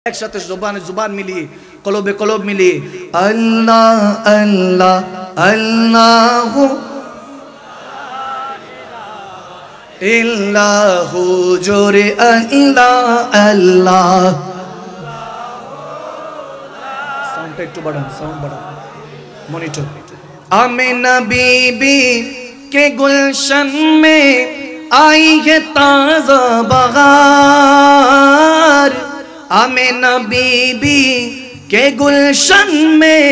ایک ساتھ زبان ملی قلوب قلوب ملی اللہ اللہ اللہ اللہ جورے اللہ اللہ ساؤنڈ پہ ایک تو بڑھا ساؤنڈ بڑھا مونیٹر آمینہ بی بی کے گلشن میں آئی ہے تازہ بہار آمینہ بی بی کے گلشن میں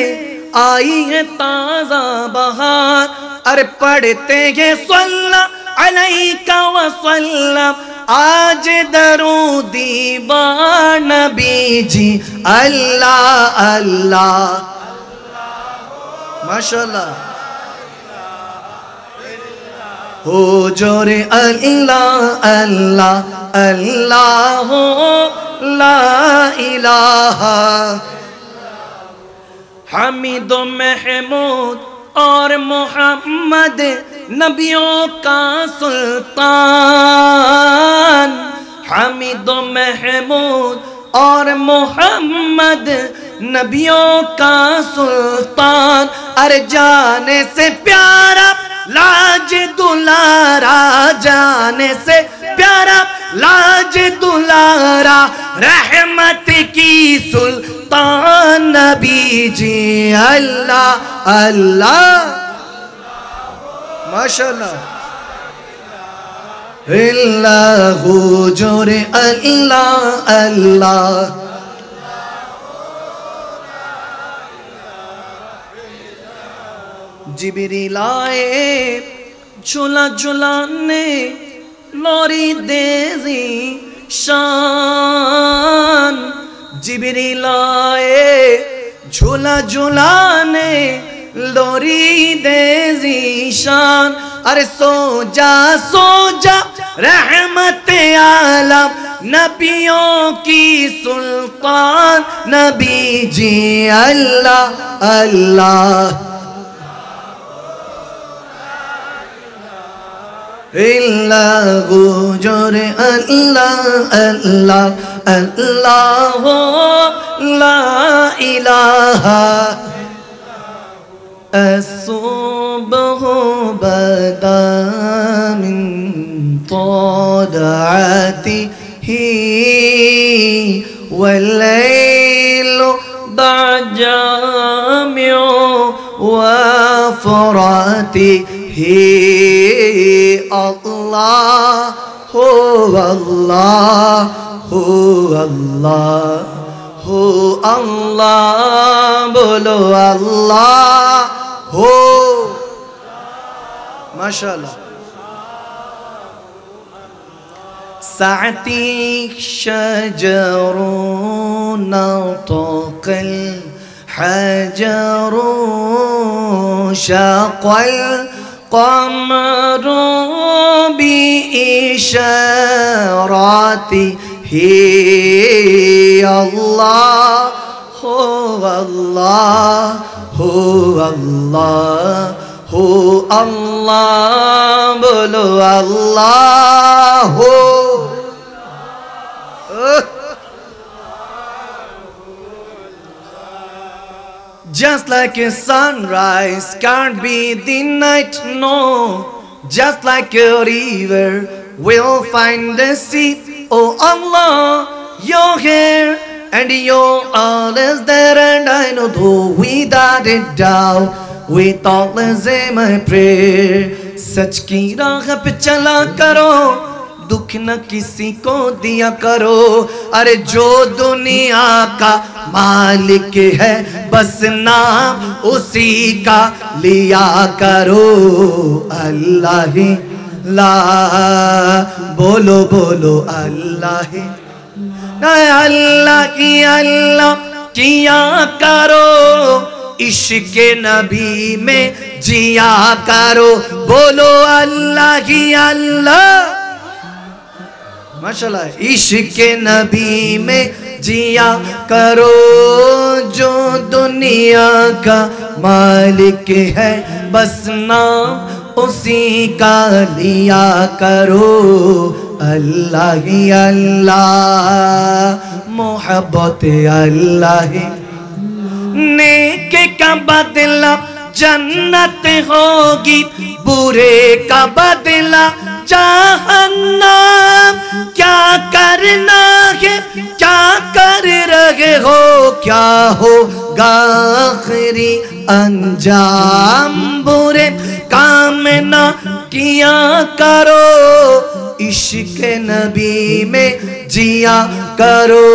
آئی ہے تازہ بہار ارے پڑھتے ہیں صلی علیکہ وسلم آج درودی با نبی جی اللہ اللہ ماشاءاللہ ہو جورے اللہ اللہ اللہ ہو لا الہ حمید و محمود اور محمد نبیوں کا سلطان حمید و محمود اور محمد نبیوں کا سلطان ارے جانے سے پیارا لاج دلارا جانے سے پیارا لاج دلارا رحمت کی سلطان نبی جی اللہ اللہ ماشاءاللہ اللہ جورے اللہ اللہ جبریل آئے جھولا جھولانے لوری دیزی شان جبریل آئے جھولا جھولانے لوری دیزی شان ارے سو جا رحمت عالم نبیوں کی سلطان نبی جی اللہ اللہ اللہ جورے اللہ اللہ اللہ لا الہ الصبح بدا من طلعته والليل بعد جامع وفراته اللہ ہو اللہ ہو اللہ ہو اللہ بولو اللہ ہو ماشاءاللہ ساعتی شجر نطق الحجر شق القمر بإشاراته الله هو الله هو الله هو الله بولو الله Just like a sunrise can't be the night, no. Just like a river will find the sea. Oh Allah, you're here and you're always there, and I know though without a doubt, with always my prayer. Sach ki raah pe chala karo, دکھ نہ کسی کو دیا کرو. ارے جو دنیا کا مالک ہے بس نام اسی کا لیا کرو. اللہ ہی لا بولو بولو اللہ ہی اللہ کی اللہ کیا کرو. عشق نبی میں جیا کرو. بولو اللہ کی اللہ ماشاءاللہ. عشق نبی میں جیا کرو. جو دنیا کا مالک ہے بس نام اسی کا لیا کرو. اللہ ہی اللہ मोहब्बत अल्लाह नेक का बदला जन्नत होगी, बुरे का बदला जहन्नम। क्या करना है, क्या कर रहे हो, क्या होगा आखिरी अंजाम। बुरे काम ना किया करो, इश्क नबी में जिया करो।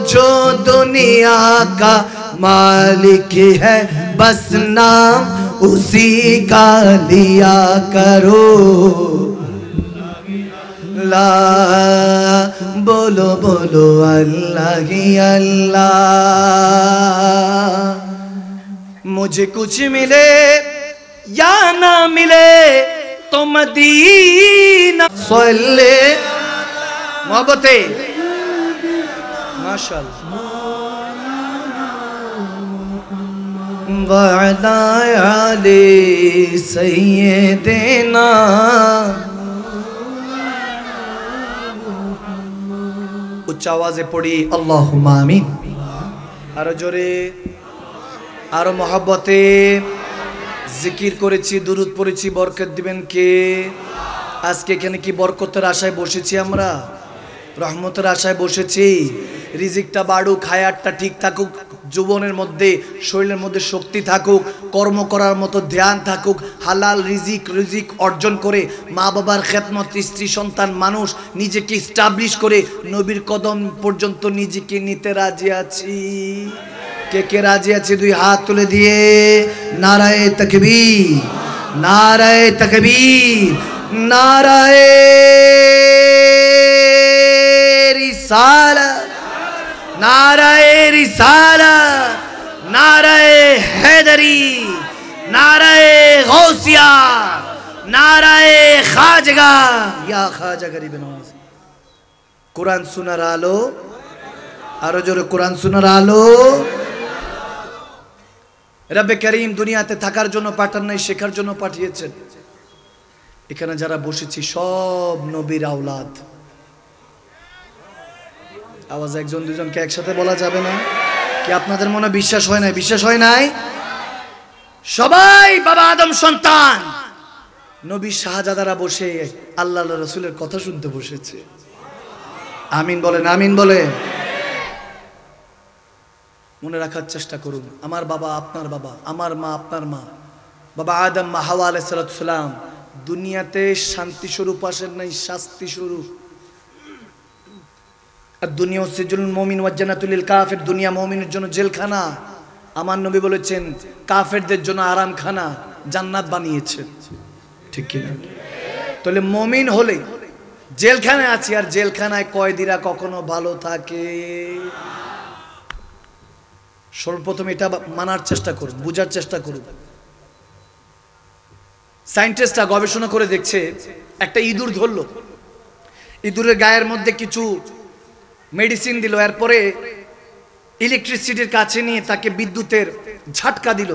जो दुनिया का मालिक है बस नाम उसी का लिया करो। ला बोलो बोलो अल्लाह ही अल्लाह। मुझे कुछ मिले या ना मिले तो मदीना सल्ले मोहब्बते माशाअल्लाह। वादा आले सैयदना उच्च आवाजे पड़ी अल्लाहुम्मा आमीन। आरो जोरे आरो मोहब्बते जिकिर করেছি, দুরূদ পড়েছি, বরকত দিবেন কে? আজকে এখানে কি বরকতের আশায় বসেছি আমরা? রহমতের আশায় বসেছি? রিজিকটা বাড়ুক, হায়াতটা ঠিক থাকুক, জীবনের মধ্যে শরীরের মধ্যে শক্তি থাকুক, কর্ম করার মতো ধ্যান থাকুক, হালাল রিজিক অর্জন করে মা বাবার খেদমত, স্ত্রী সন্তান মানুষ নিজেকে এস্টাবলিশ করে নবীর কদম পর্যন্ত নিজেকে নিতে রাজি আছি। কে কে রাজি আছে দুই হাত তুলে দিয়ে নারায়ে তাকবীর, নারায়ে তাকবীর, নারায়ে রিসালাত, नाराए रिसालत, नाराए हैदरी, नाराए गौसिया, नाराए खाजगा या खाजा गरीब नवाज। कुरान सुनार आलो, आरो जोरे कुरान सुनार आलो। रब्बे करीम दुनियाते थाकार जोन्नो पाठान नाई, शेखार जोन्नो पाठिয়েছেন। এখানে যারা বসেছি সব নবীর আওলাদ। আওয়াজ একজন দুজনকে একসাথে বলা যাবে না? কি আপনাদের মনে বিশ্বাস হয় না? বিশ্বাস হয় নাই? সবাই বাবা আদম সন্তান। নবী শাহজাদারা বসে আল্লাহ রাসূলের কথা শুনতে বসেছে। আমিন বলেন, আমিন বলেন। মনে রাখার চেষ্টা করুন, আমার বাবা আপনার বাবা, আমার মা আপনার মা, বাবা আদম মা হাওয়া আলাইহিস সালাম দুনিয়াতে শান্তি স্বরূপ আসেন নাই, শাস্তি স্বরূপ। আর দুনিয়া সিজুল মুমিন ওয়া জান্নাতুল লিল কাফির, দুনিয়া মুমিনের জন্য জেলখানা। আমার নবী বলেছেন কাফেরদের জন্য আরামখানা, জান্নাত বানিয়েছেন। ঠিক কি না? তাহলে মুমিন হলে জেলখানায় আছি, আর জেলখানায় কয়েদিরা কখনো ভালো থাকে? সর্বপ্রথম এটা মানার চেষ্টা করুন, বুঝার চেষ্টা করুন। সায়েন্টিস্টরা গবেষণা করে দেখছে, একটা ইঁদুর ধরলো, ইঁদুরের গায়ের মধ্যে কিছু মেডিসিন দিল, এরপরে ইলেকট্রিসিটির কাছে নিয়ে তাকে বিদ্যুতের ঝাটকা দিল।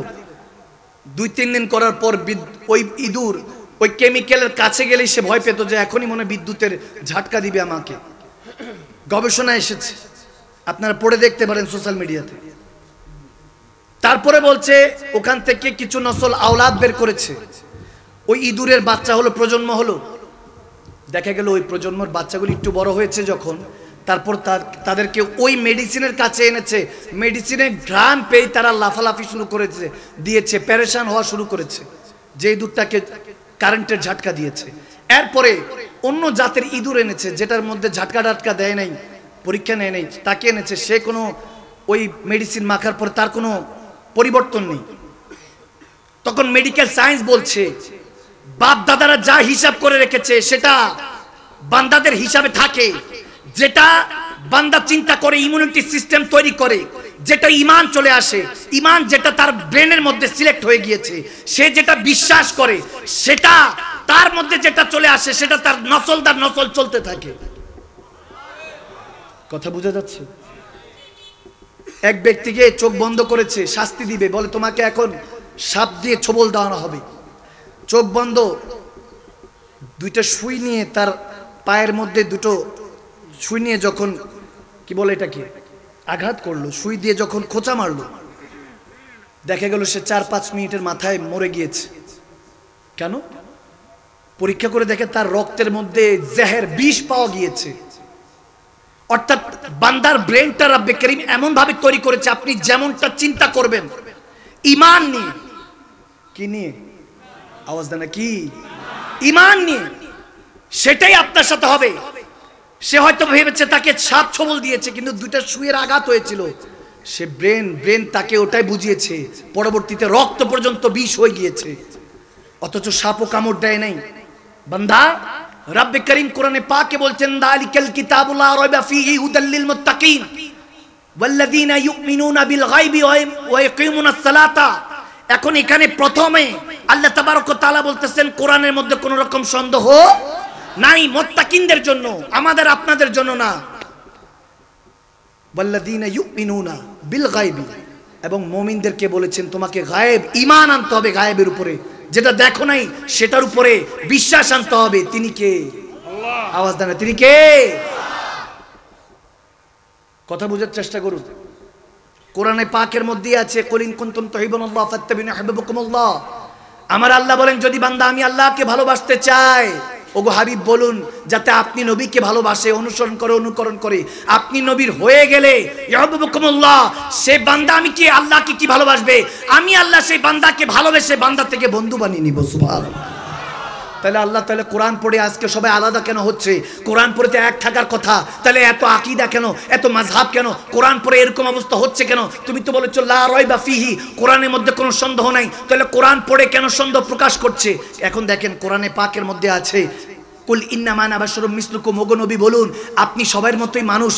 2-3 দিন করার পর ওই ইঁদুর ওই কেমিক্যালের কাছে গেলেই সে ভয় পেত যে এখনই মনে বিদ্যুতের ঝাটকা দিবে আমাকে। গবেষণা এসেছে, আপনারা পড়ে দেখতে পারেন সোশ্যাল মিডিয়াতে। তারপরে বলছে ওখান থেকে কিছু নসল আওলাদ বের করেছে, ওই ইঁদুরের বাচ্চা হলো, প্রজন্ম হলো। দেখা গেল ওই প্রজন্মের বাচ্চাগুলি একটু বড় হয়েছে যখন, তারপর তাদেরকে ওই মেডিসিনের কাছে এনেছে, মেডিসিনের ঘ্রাণ পেয়ে তারা লাফালাফি শুরু করেছে, দিয়েছে, প্যারেশান হওয়া শুরু করেছে, যে ইঁদুরটাকে কারেন্টের ঝাটকা দিয়েছে। এরপরে অন্য জাতের ইঁদুর এনেছে, যেটার মধ্যে ঝাটকা টাটকা দেয় নাই, পরীক্ষা নেয় নাই, তাকে এনেছে। সে কোনো ওই মেডিসিন মাখার পর তার কোনো পরিবর্তন নেই। তখন মেডিকেল সায়েন্স বলছে বাপ দাদারা যা হিসাব করে রেখেছে সেটা বান্দাদের হিসাবে থাকে। যেটা বান্দা চিন্তা করে, ইমিউনিটি সিস্টেম তৈরি করে, যেটা ঈমান চলে আসে, ঈমান যেটা তার ব্রেনের মধ্যে সিলেক্ট হয়ে গিয়েছে, সে যেটা বিশ্বাস করে সেটা তার মধ্যে যেটা চলে আসে, সেটা তার নসলদার নসল চলতে থাকে। কথা বোঝা যাচ্ছে? এক ব্যক্তিকে চোখ বন্ধ করেছে, শাস্তি দিবে, বলে তোমাকে এখন সাপ দিয়ে ছোবল দেওয়ানো হবে। চোখ বন্ধ, দুইটা সুই নিয়ে তার পায়ের মধ্যে দুটো সুই নিয়ে যখন কি বলে এটাকে, আঘাত করলো, সুই দিয়ে যখন খোঁচা মারলো, দেখা গেল সে 4-5 মিনিটের মাথায় মরে গিয়েছে। কেন? পরীক্ষা করে দেখে তার রক্তের মধ্যে জেহের বিষ পাওয়া গিয়েছে। অর্থাৎ বান্দার ব্রেনটা রব্বে করিম এমন ভাবে তৈরি করেছে, আপনি যেমনটা চিন্তা করবেন ঈমান নিয়ে, কি নিয়ে, আওয়াজ দেন না, কি ঈমান নিয়ে, সেটাই আপনার সাথে হবে। সে হয়তো ভেবেছে তাকে সাপ ছবল দিয়েছে, কিন্তু দুইটা সুইয়ের আঘাত হয়েছিল। সে ব্রেন তাকে ওটাই বুঝিয়েছে, পরবর্তীতে রক্ত পর্যন্ত বিষ হয়ে গিয়েছে, অথচ সাপও কামড় দেয় নাই। বান্দা, রব্বে করিম কোরআনে পাকে বলছেন যালিকাল কিতাবু লা রাইবা ফীহি হুদাল লিল মুত্তাকিন ওয়াল্লাযীনা ইউমিনুনা বিল গায়বি ওয়া ইয়াকিমুনাস সালাতা। এখন এখানে প্রথমে আল্লাহ তাবারক ওয়া তাআলা বলতেছেন কোরআনের মধ্যে কোনো রকম সন্দেহ নাই, মুত্তাকিনদের জন্য, আমাদের আপনাদের জন্য না। ওয়াল্লাযীনা ইউমিনুনা বিল গায়বি, এবং মুমিনদেরকে বলেছেন তোমাকে গায়েব ঈমান আনতে হবে, গায়েবের উপরে, যেটা দেখো নাই সেটার উপরে বিশ্বাস আনতে হবে। তিনি কে? আল্লাহ। আওয়াজ দেন, তিনি কে? কথা বুঝার চেষ্টা করুন। কোরআনে পাকের মধ্যে আছে কুল ইন কুনতুম তুহিব্বুনাল্লাহ ফাত্তাবিউনি ইউহিব্বুকুমুল্লাহ। আমার আল্লাহ বলেন যদি বান্দা আমি আল্লাহকে ভালোবাসতে চাই, ওগো হাবিব বলুন যাতে আপনি নবীকে ভালোবাসে, অনুকরণ করে আপনি নবীর হয়ে গেলে ইউহিব্বুকুমুল্লাহ, সে বান্দা আমি কি আল্লাহকে কি ভালোবাসবে, আমি আল্লাহ সেই বান্দাকে ভালোবেসে বান্দা থেকে বন্ধু বানিয়ে নিব। সুবহানাল্লাহ। তাহলে আল্লাহ তাহলে কোরআন পড়ে আজকে সবাই আলাদা কেন হচ্ছে? কোরআন পড়ে এক থাকার কথা, তাহলে এত আকীদা কেন, এত মাযহাব কেন? কোরআন পড়ে এরকম অবস্থা হচ্ছে কেন? তুমি তো বলেছো লা রাইবা ফিহি, কোরআনের মধ্যে কোনো সন্দেহ নাই, তাহলে কোরআন পড়ে কেন সন্দেহ প্রকাশ করছে? এখন দেখেন কোরআনে পাকের মধ্যে আছে কুল ইন্নামা আনা বাশারুম মিসলুকুম, ওগো নবী বলুন আপনি সবার মতোই মানুষ,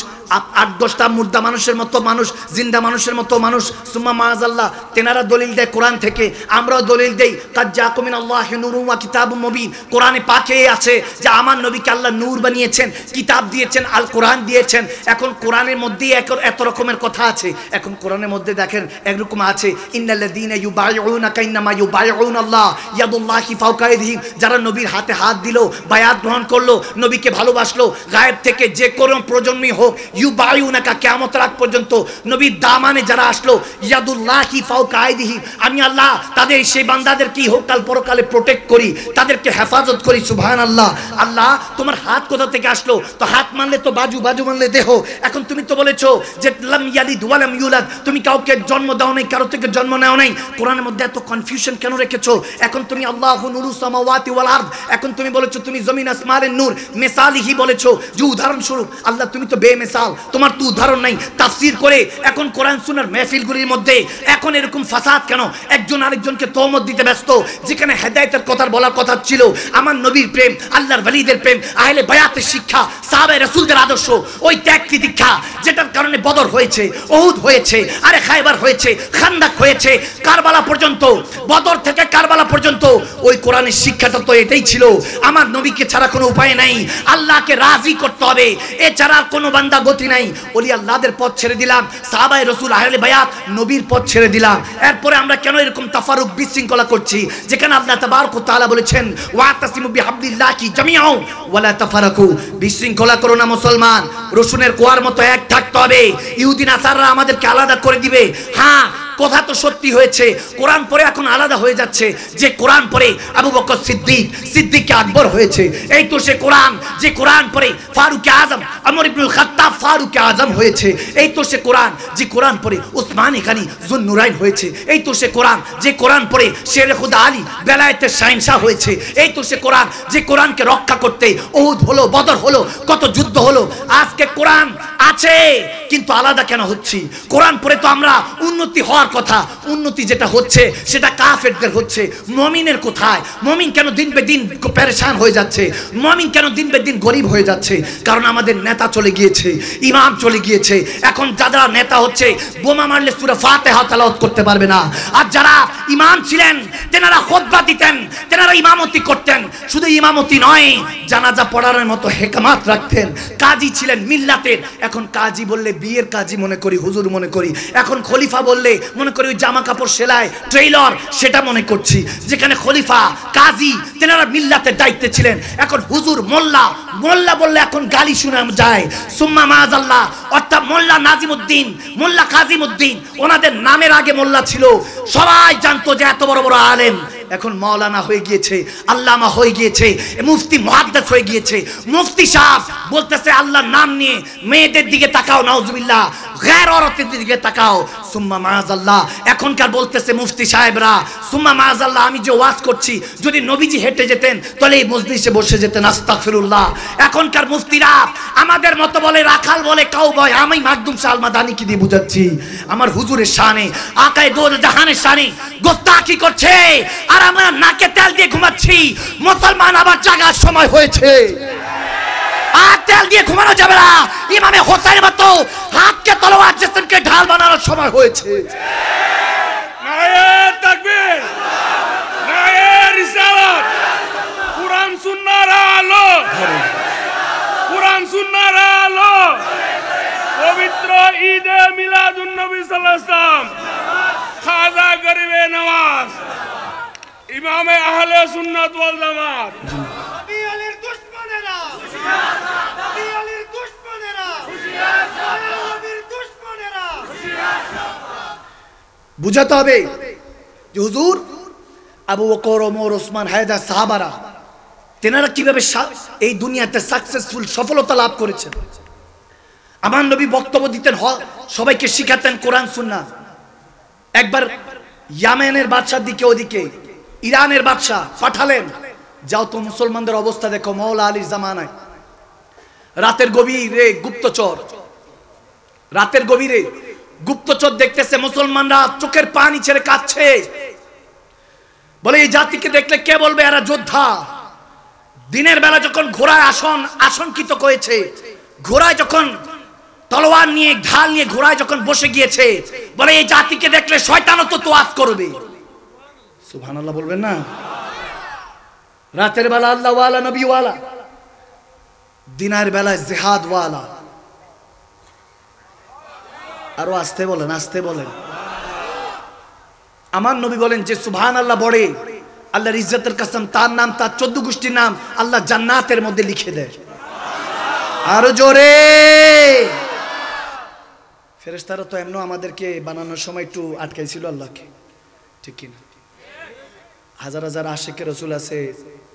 8-10টা মুর্দা মানুষের মতো মানুষ, জিন্দা মানুষের মতো মানুষ। সুম্মা মাআযাল্লাহ, তেনারা দলিল দেয় কোরআন থেকে, আমরাও দলিল দেই কাদ জাআকুম মিনাল্লাহি নূরুন ওয়া কিতাবুম মুবিন। কোরআনে পাকে আছে যে আমার নবীকে আল্লাহ নূর বানিয়েছেন, কিতাব দিয়েছেন, আল কোরআন দিয়েছেন। এখন কোরআনের মধ্যেই এত রকমের কথা আছে। এখন কোরআনের মধ্যে দেখেন একরকম আছে ইন্নাল্লাযীনা ইউবাইউনাকা ইন্নামা ইউবাইউনাল্লাহ ইয়াদুল্লাহি ফাওকা আইদিহিম, যারা নবীর হাতে হাত দিল, বায়াত গ্রহণ করলো, নবীকে ভালোবাসলো, গায়েব থেকে যে কোনো প্রজন্মই হোক, ইউবাইউনাকা কিয়ামতের আগ পর্যন্ত নবীর দামানে যারা আসলো, ইয়াদুল্লাহি ফাওকা আইদিহিম, আমি আল্লাহ তাদের সেই বান্দাদের কি হোক কাল পরকালে প্রোটেক্ট করি, তাদেরকে হেফাজত করি। সুবহানাল্লাহ। আল্লাহ তোমার হাত কোথা থেকে আসলো? তো হাত মানলে তো বাজু, বাজু মানলে দেহ। এখন তুমি তো বলেছো যে লাম ইয়ালিদ ওয়া লাম ইউলাদ, তুমি কাউকে জন্ম দাও নাই, কারো থেকে জন্ম নাও নাই। কোরআনের মধ্যে এত কনফিউশন কেন রেখেছো? এখন তুমি আল্লাহু নূরুস সামাওয়াতি ওয়াল আরদ, এখন তুমি বলেছো তুমি জমিন আসমানের নূর, মিসালিহি বলেছো যে উদাহরণ স্বরূপ। আল্লাহ তুমি তো বেমিসাল, তোমার তো উদাহরণ নাই। তাফসীর করে এখন কোরআন সুন্নাহর মাহফিলগুলির মধ্যে এখন এরকম ফাসাদ কেন? একজন আরেকজনকে তহমত দিতে ব্যস্ত, যেখানে হেদায়েতের কথা বলার কথা ছিল, আমার নবীর প্রেম, আল্লাহর ওয়ালিদের প্রেম, আহলে বায়াতের শিক্ষা, সাহাবায়ে রাসূলদের আদর্শ, ওই ত্যাগ তিতিক্ষা যেটার কারণে বদর হয়েছে, উহুদ হয়েছে, আরে খায়বার হয়েছে, খান্দাক হয়েছে, কারবালা পর্যন্ত, বদর থেকে কারবালা পর্যন্ত ওই কোরআনের শিক্ষাটা তো এটাই ছিল। আমার নবীকে ছাড়া কোনো উপায় নাই, আল্লাহকে রাজি করতে হবে, এছাড়া কোনো বান্দা গতি নাই। ওলি আল্লাহদের পথ ছেড়ে দিলাম, সাহাবায়ে রাসূল আহলে বায়াত নবীর পথ ছেড়ে দিলাম। এরপরে আমরা কেন এরকম তাফারুক বিশৃঙ্খলা করছি? যেখানে আল্লাহ তাবারক ওয়া তাআলা বলেছেন ওয়াতাসিমু বিহাবলিল্লাহি জামিআ ওয়ালা তাফারাকু, বিশৃঙ্খলা করো না মুসলমান, রসুনের কোয়ার মতো এক থাকতে হবে। ইহুদি নাসাররা আমাদেরকে আলাদা করে দিবে। হ্যাঁ, কথা তো সত্যি হয়েছে, কোরআন পড়ে এখন আলাদা হয়ে যাচ্ছে। যে কোরআন পড়ে আবু বকর সিদ্দিক আকবর হয়েছে, এই তো সে কোরআন, যে কোরআন পড়ে ফারুক আজম, ওমর ইবনুল খাত্তাব ফারুক আজম হয়েছে। এই তো সে কোরআন, যে কোরআন পড়ে উসমান গনি যুন্নুরাইন হয়েছে। এই তো সে কোরআন, যে কোরআন পড়ে শেরে খুদা আলী বেলায়েতের শাহেনশাহ হয়েছে। এই তো সে কোরআন, যে কোরআনকে রক্ষা করতে উহুদ হলো, বদর হলো, কত যুদ্ধ হলো। আজকে কোরআন আছে কিন্তু আলাদা কেন হচ্ছি? কোরআন পড়ে তো আমরা উন্নতি হওয়ার কথা, উন্নতি যেটা হচ্ছে সেটা কাফেরদের হচ্ছে, মুমিনের কোথায়? মুমিন কেন দিন বে দিন পেরেশান হয়ে যাচ্ছে? মুমিন কেন দিন বে দিন গরিব হয়ে যাচ্ছে? কারণ আমাদের নেতা চলে গিয়েছে, ইমাম চলে গিয়েছে। এখন যারা নেতা হচ্ছে বোমা মারলে সূরা ফাতিহা তেলাওয়াত করতে পারবে না। আর যারা ইমাম ছিলেন তেনারা খুতবা দিতেন, তেনারা ইমামতি করতেন। শুধু ইমামতি নয়, জানাজা পড়ানোর মতো হিকমত রাখতেন। কাজী ছিলেন মিল্লাতের। এখন কাজী বললে বিয়ের কাজী মনে করি, হুজুর মনে করি। এখন খলিফা বললে মনে করি ওই জামা কাপড় সেলাই ট্রেইলার সেটা মনে করছি, যেখানে খলিফা কাজী তেনারা মিল্লাতের দায়িত্বে ছিলেন। এখন হুজুর মোল্লা মোল্লা বললে এখন গালি শুনে যায়। সুম্মা মাআযাল্লাহ, অর্থাৎ মোল্লা নাজিমউদ্দিন, মোল্লা কাজিমউদ্দিন, ওনাদের নামের আগে মোল্লা ছিল। সবাই জানতো যে এত বড় বড় আলেম, এখন মাওলানা হয়ে গিয়েছে, আল্লামা হয়ে গিয়েছে, মুফতি মুহাদ্দিস হয়ে গিয়েছে। মুফতি সাহেব বলতেছে আল্লাহর নাম নিয়ে মেয়েদের দিকে তাকাও, নাউজুবিল্লাহ, গায়র औरतेর দিকে তাকাও, সুম্মা মাআযাল্লাহ। এখনকার বলতেছে মুফতি সাহেবরা, সুম্মা মাআযাল্লাহ, আমি যে ওয়াজ করছি যদি নবীজি হেঁটে যেতেন তাহলে এই মজলিসে বসে যেতেন, আস্তাগফিরুল্লাহ। এখনকার মুফতিরা আমাদের মতো বলে, রাখাল বলে, কাউবয়। আমি মাকদুম শাহ আল মাদানি কি দিয়ে বুঝাচ্ছি? আমার হুজুরের শানে, আকায়ে দো জাহানের শানে গোস্তাকি করছে, আর আমরা নাকে তেল দিয়ে ঘুমাচ্ছি। মুসলমান আবার জাগার সময় হয়েছে, আর তেল দিয়ে ঘুমানো যাবে না। ইমামে হোসেনের মতো হাতকে তলোয়ার, জিসমকে ঢাল বানানোর সময় হয়েছে। নারে তাকবীর, নারে রিসালাত, কুরআন সুন্নাহর আলো, কুরআন সুন্নাহর আলো, পবিত্র ঈদে মিলাদুন নবী সাল্লাল্লাহু আলাইহি ওয়াসাল্লাম, খাজা গরিবে নওয়াজ, ইমামে আহলে সুন্নাত ওয়াল জামাত। নবী আলীর দুশমনেরা হুঁশিয়ার, নবী আলীর দুশমনেরা হুঁশিয়ার, নবীর দুশমনেরা হুঁশিয়ার। বুঝাতে হবে যে হুজুর আবু বকর, ওমর, ওসমান, হায়দার, সাহাবারা তেনারা কিভাবে এই দুনিয়াতে সাকসেসফুল সফলতা লাভ করেছেন। আমার নবী বক্তব্য দিতেন, সবাইকে শিখাতেন কোরআন সুন্নাহ। একবার ইয়ামেনের বাদশার দিকে, ওদিকে ইরানের বাদশা পাঠালেন, যাও তো মুসলমানদের অবস্থা দেখো। মওলা আলীর জামানায় রাতের গভীরে গুপ্তচর, রাতের গভীরে গুপ্তচর দেখতেছে মুসলমানরা চোখের পানি ছেড়ে কাঁদছে। বলে এই জাতিকে দেখলে কে বলবে এরা যোদ্ধা। দিনের বেলা যখন ঘোড়ায় আশঙ্কিত করেছে, ঘোড়ায় যখন তলোয়ার নিয়ে ঢাল নিয়ে ঘোড়ায় যখন বসে গিয়েছে, বলে এই জাতিকে দেখলে শয়তানও তো তোয়াজ করবে। সুবহানাল্লাহ বলবেন না? রাতের বেলা আল্লাহ ওয়ালা, নবী ওয়ালা, দিনের বেলায় জিহাদ ওয়ালা। আরো আসতে বলেন, আসতে বলেন। আমার নবী বলেন যে সুবহানাল্লাহ বড়ে, আল্লাহর ইজ্জতের কসম, তার নাম, তার 14 গোষ্ঠীর নাম আল্লাহ জান্নাতের মধ্যে লিখে দেয়। আরো জোরে। ফেরেশতারা তো এমন আমাদেরকে বানানোর সময় একটু আটকাইছিল আল্লাহকে, ঠিক কিনা? হাজার হাজার আশিকে রসুল আছে,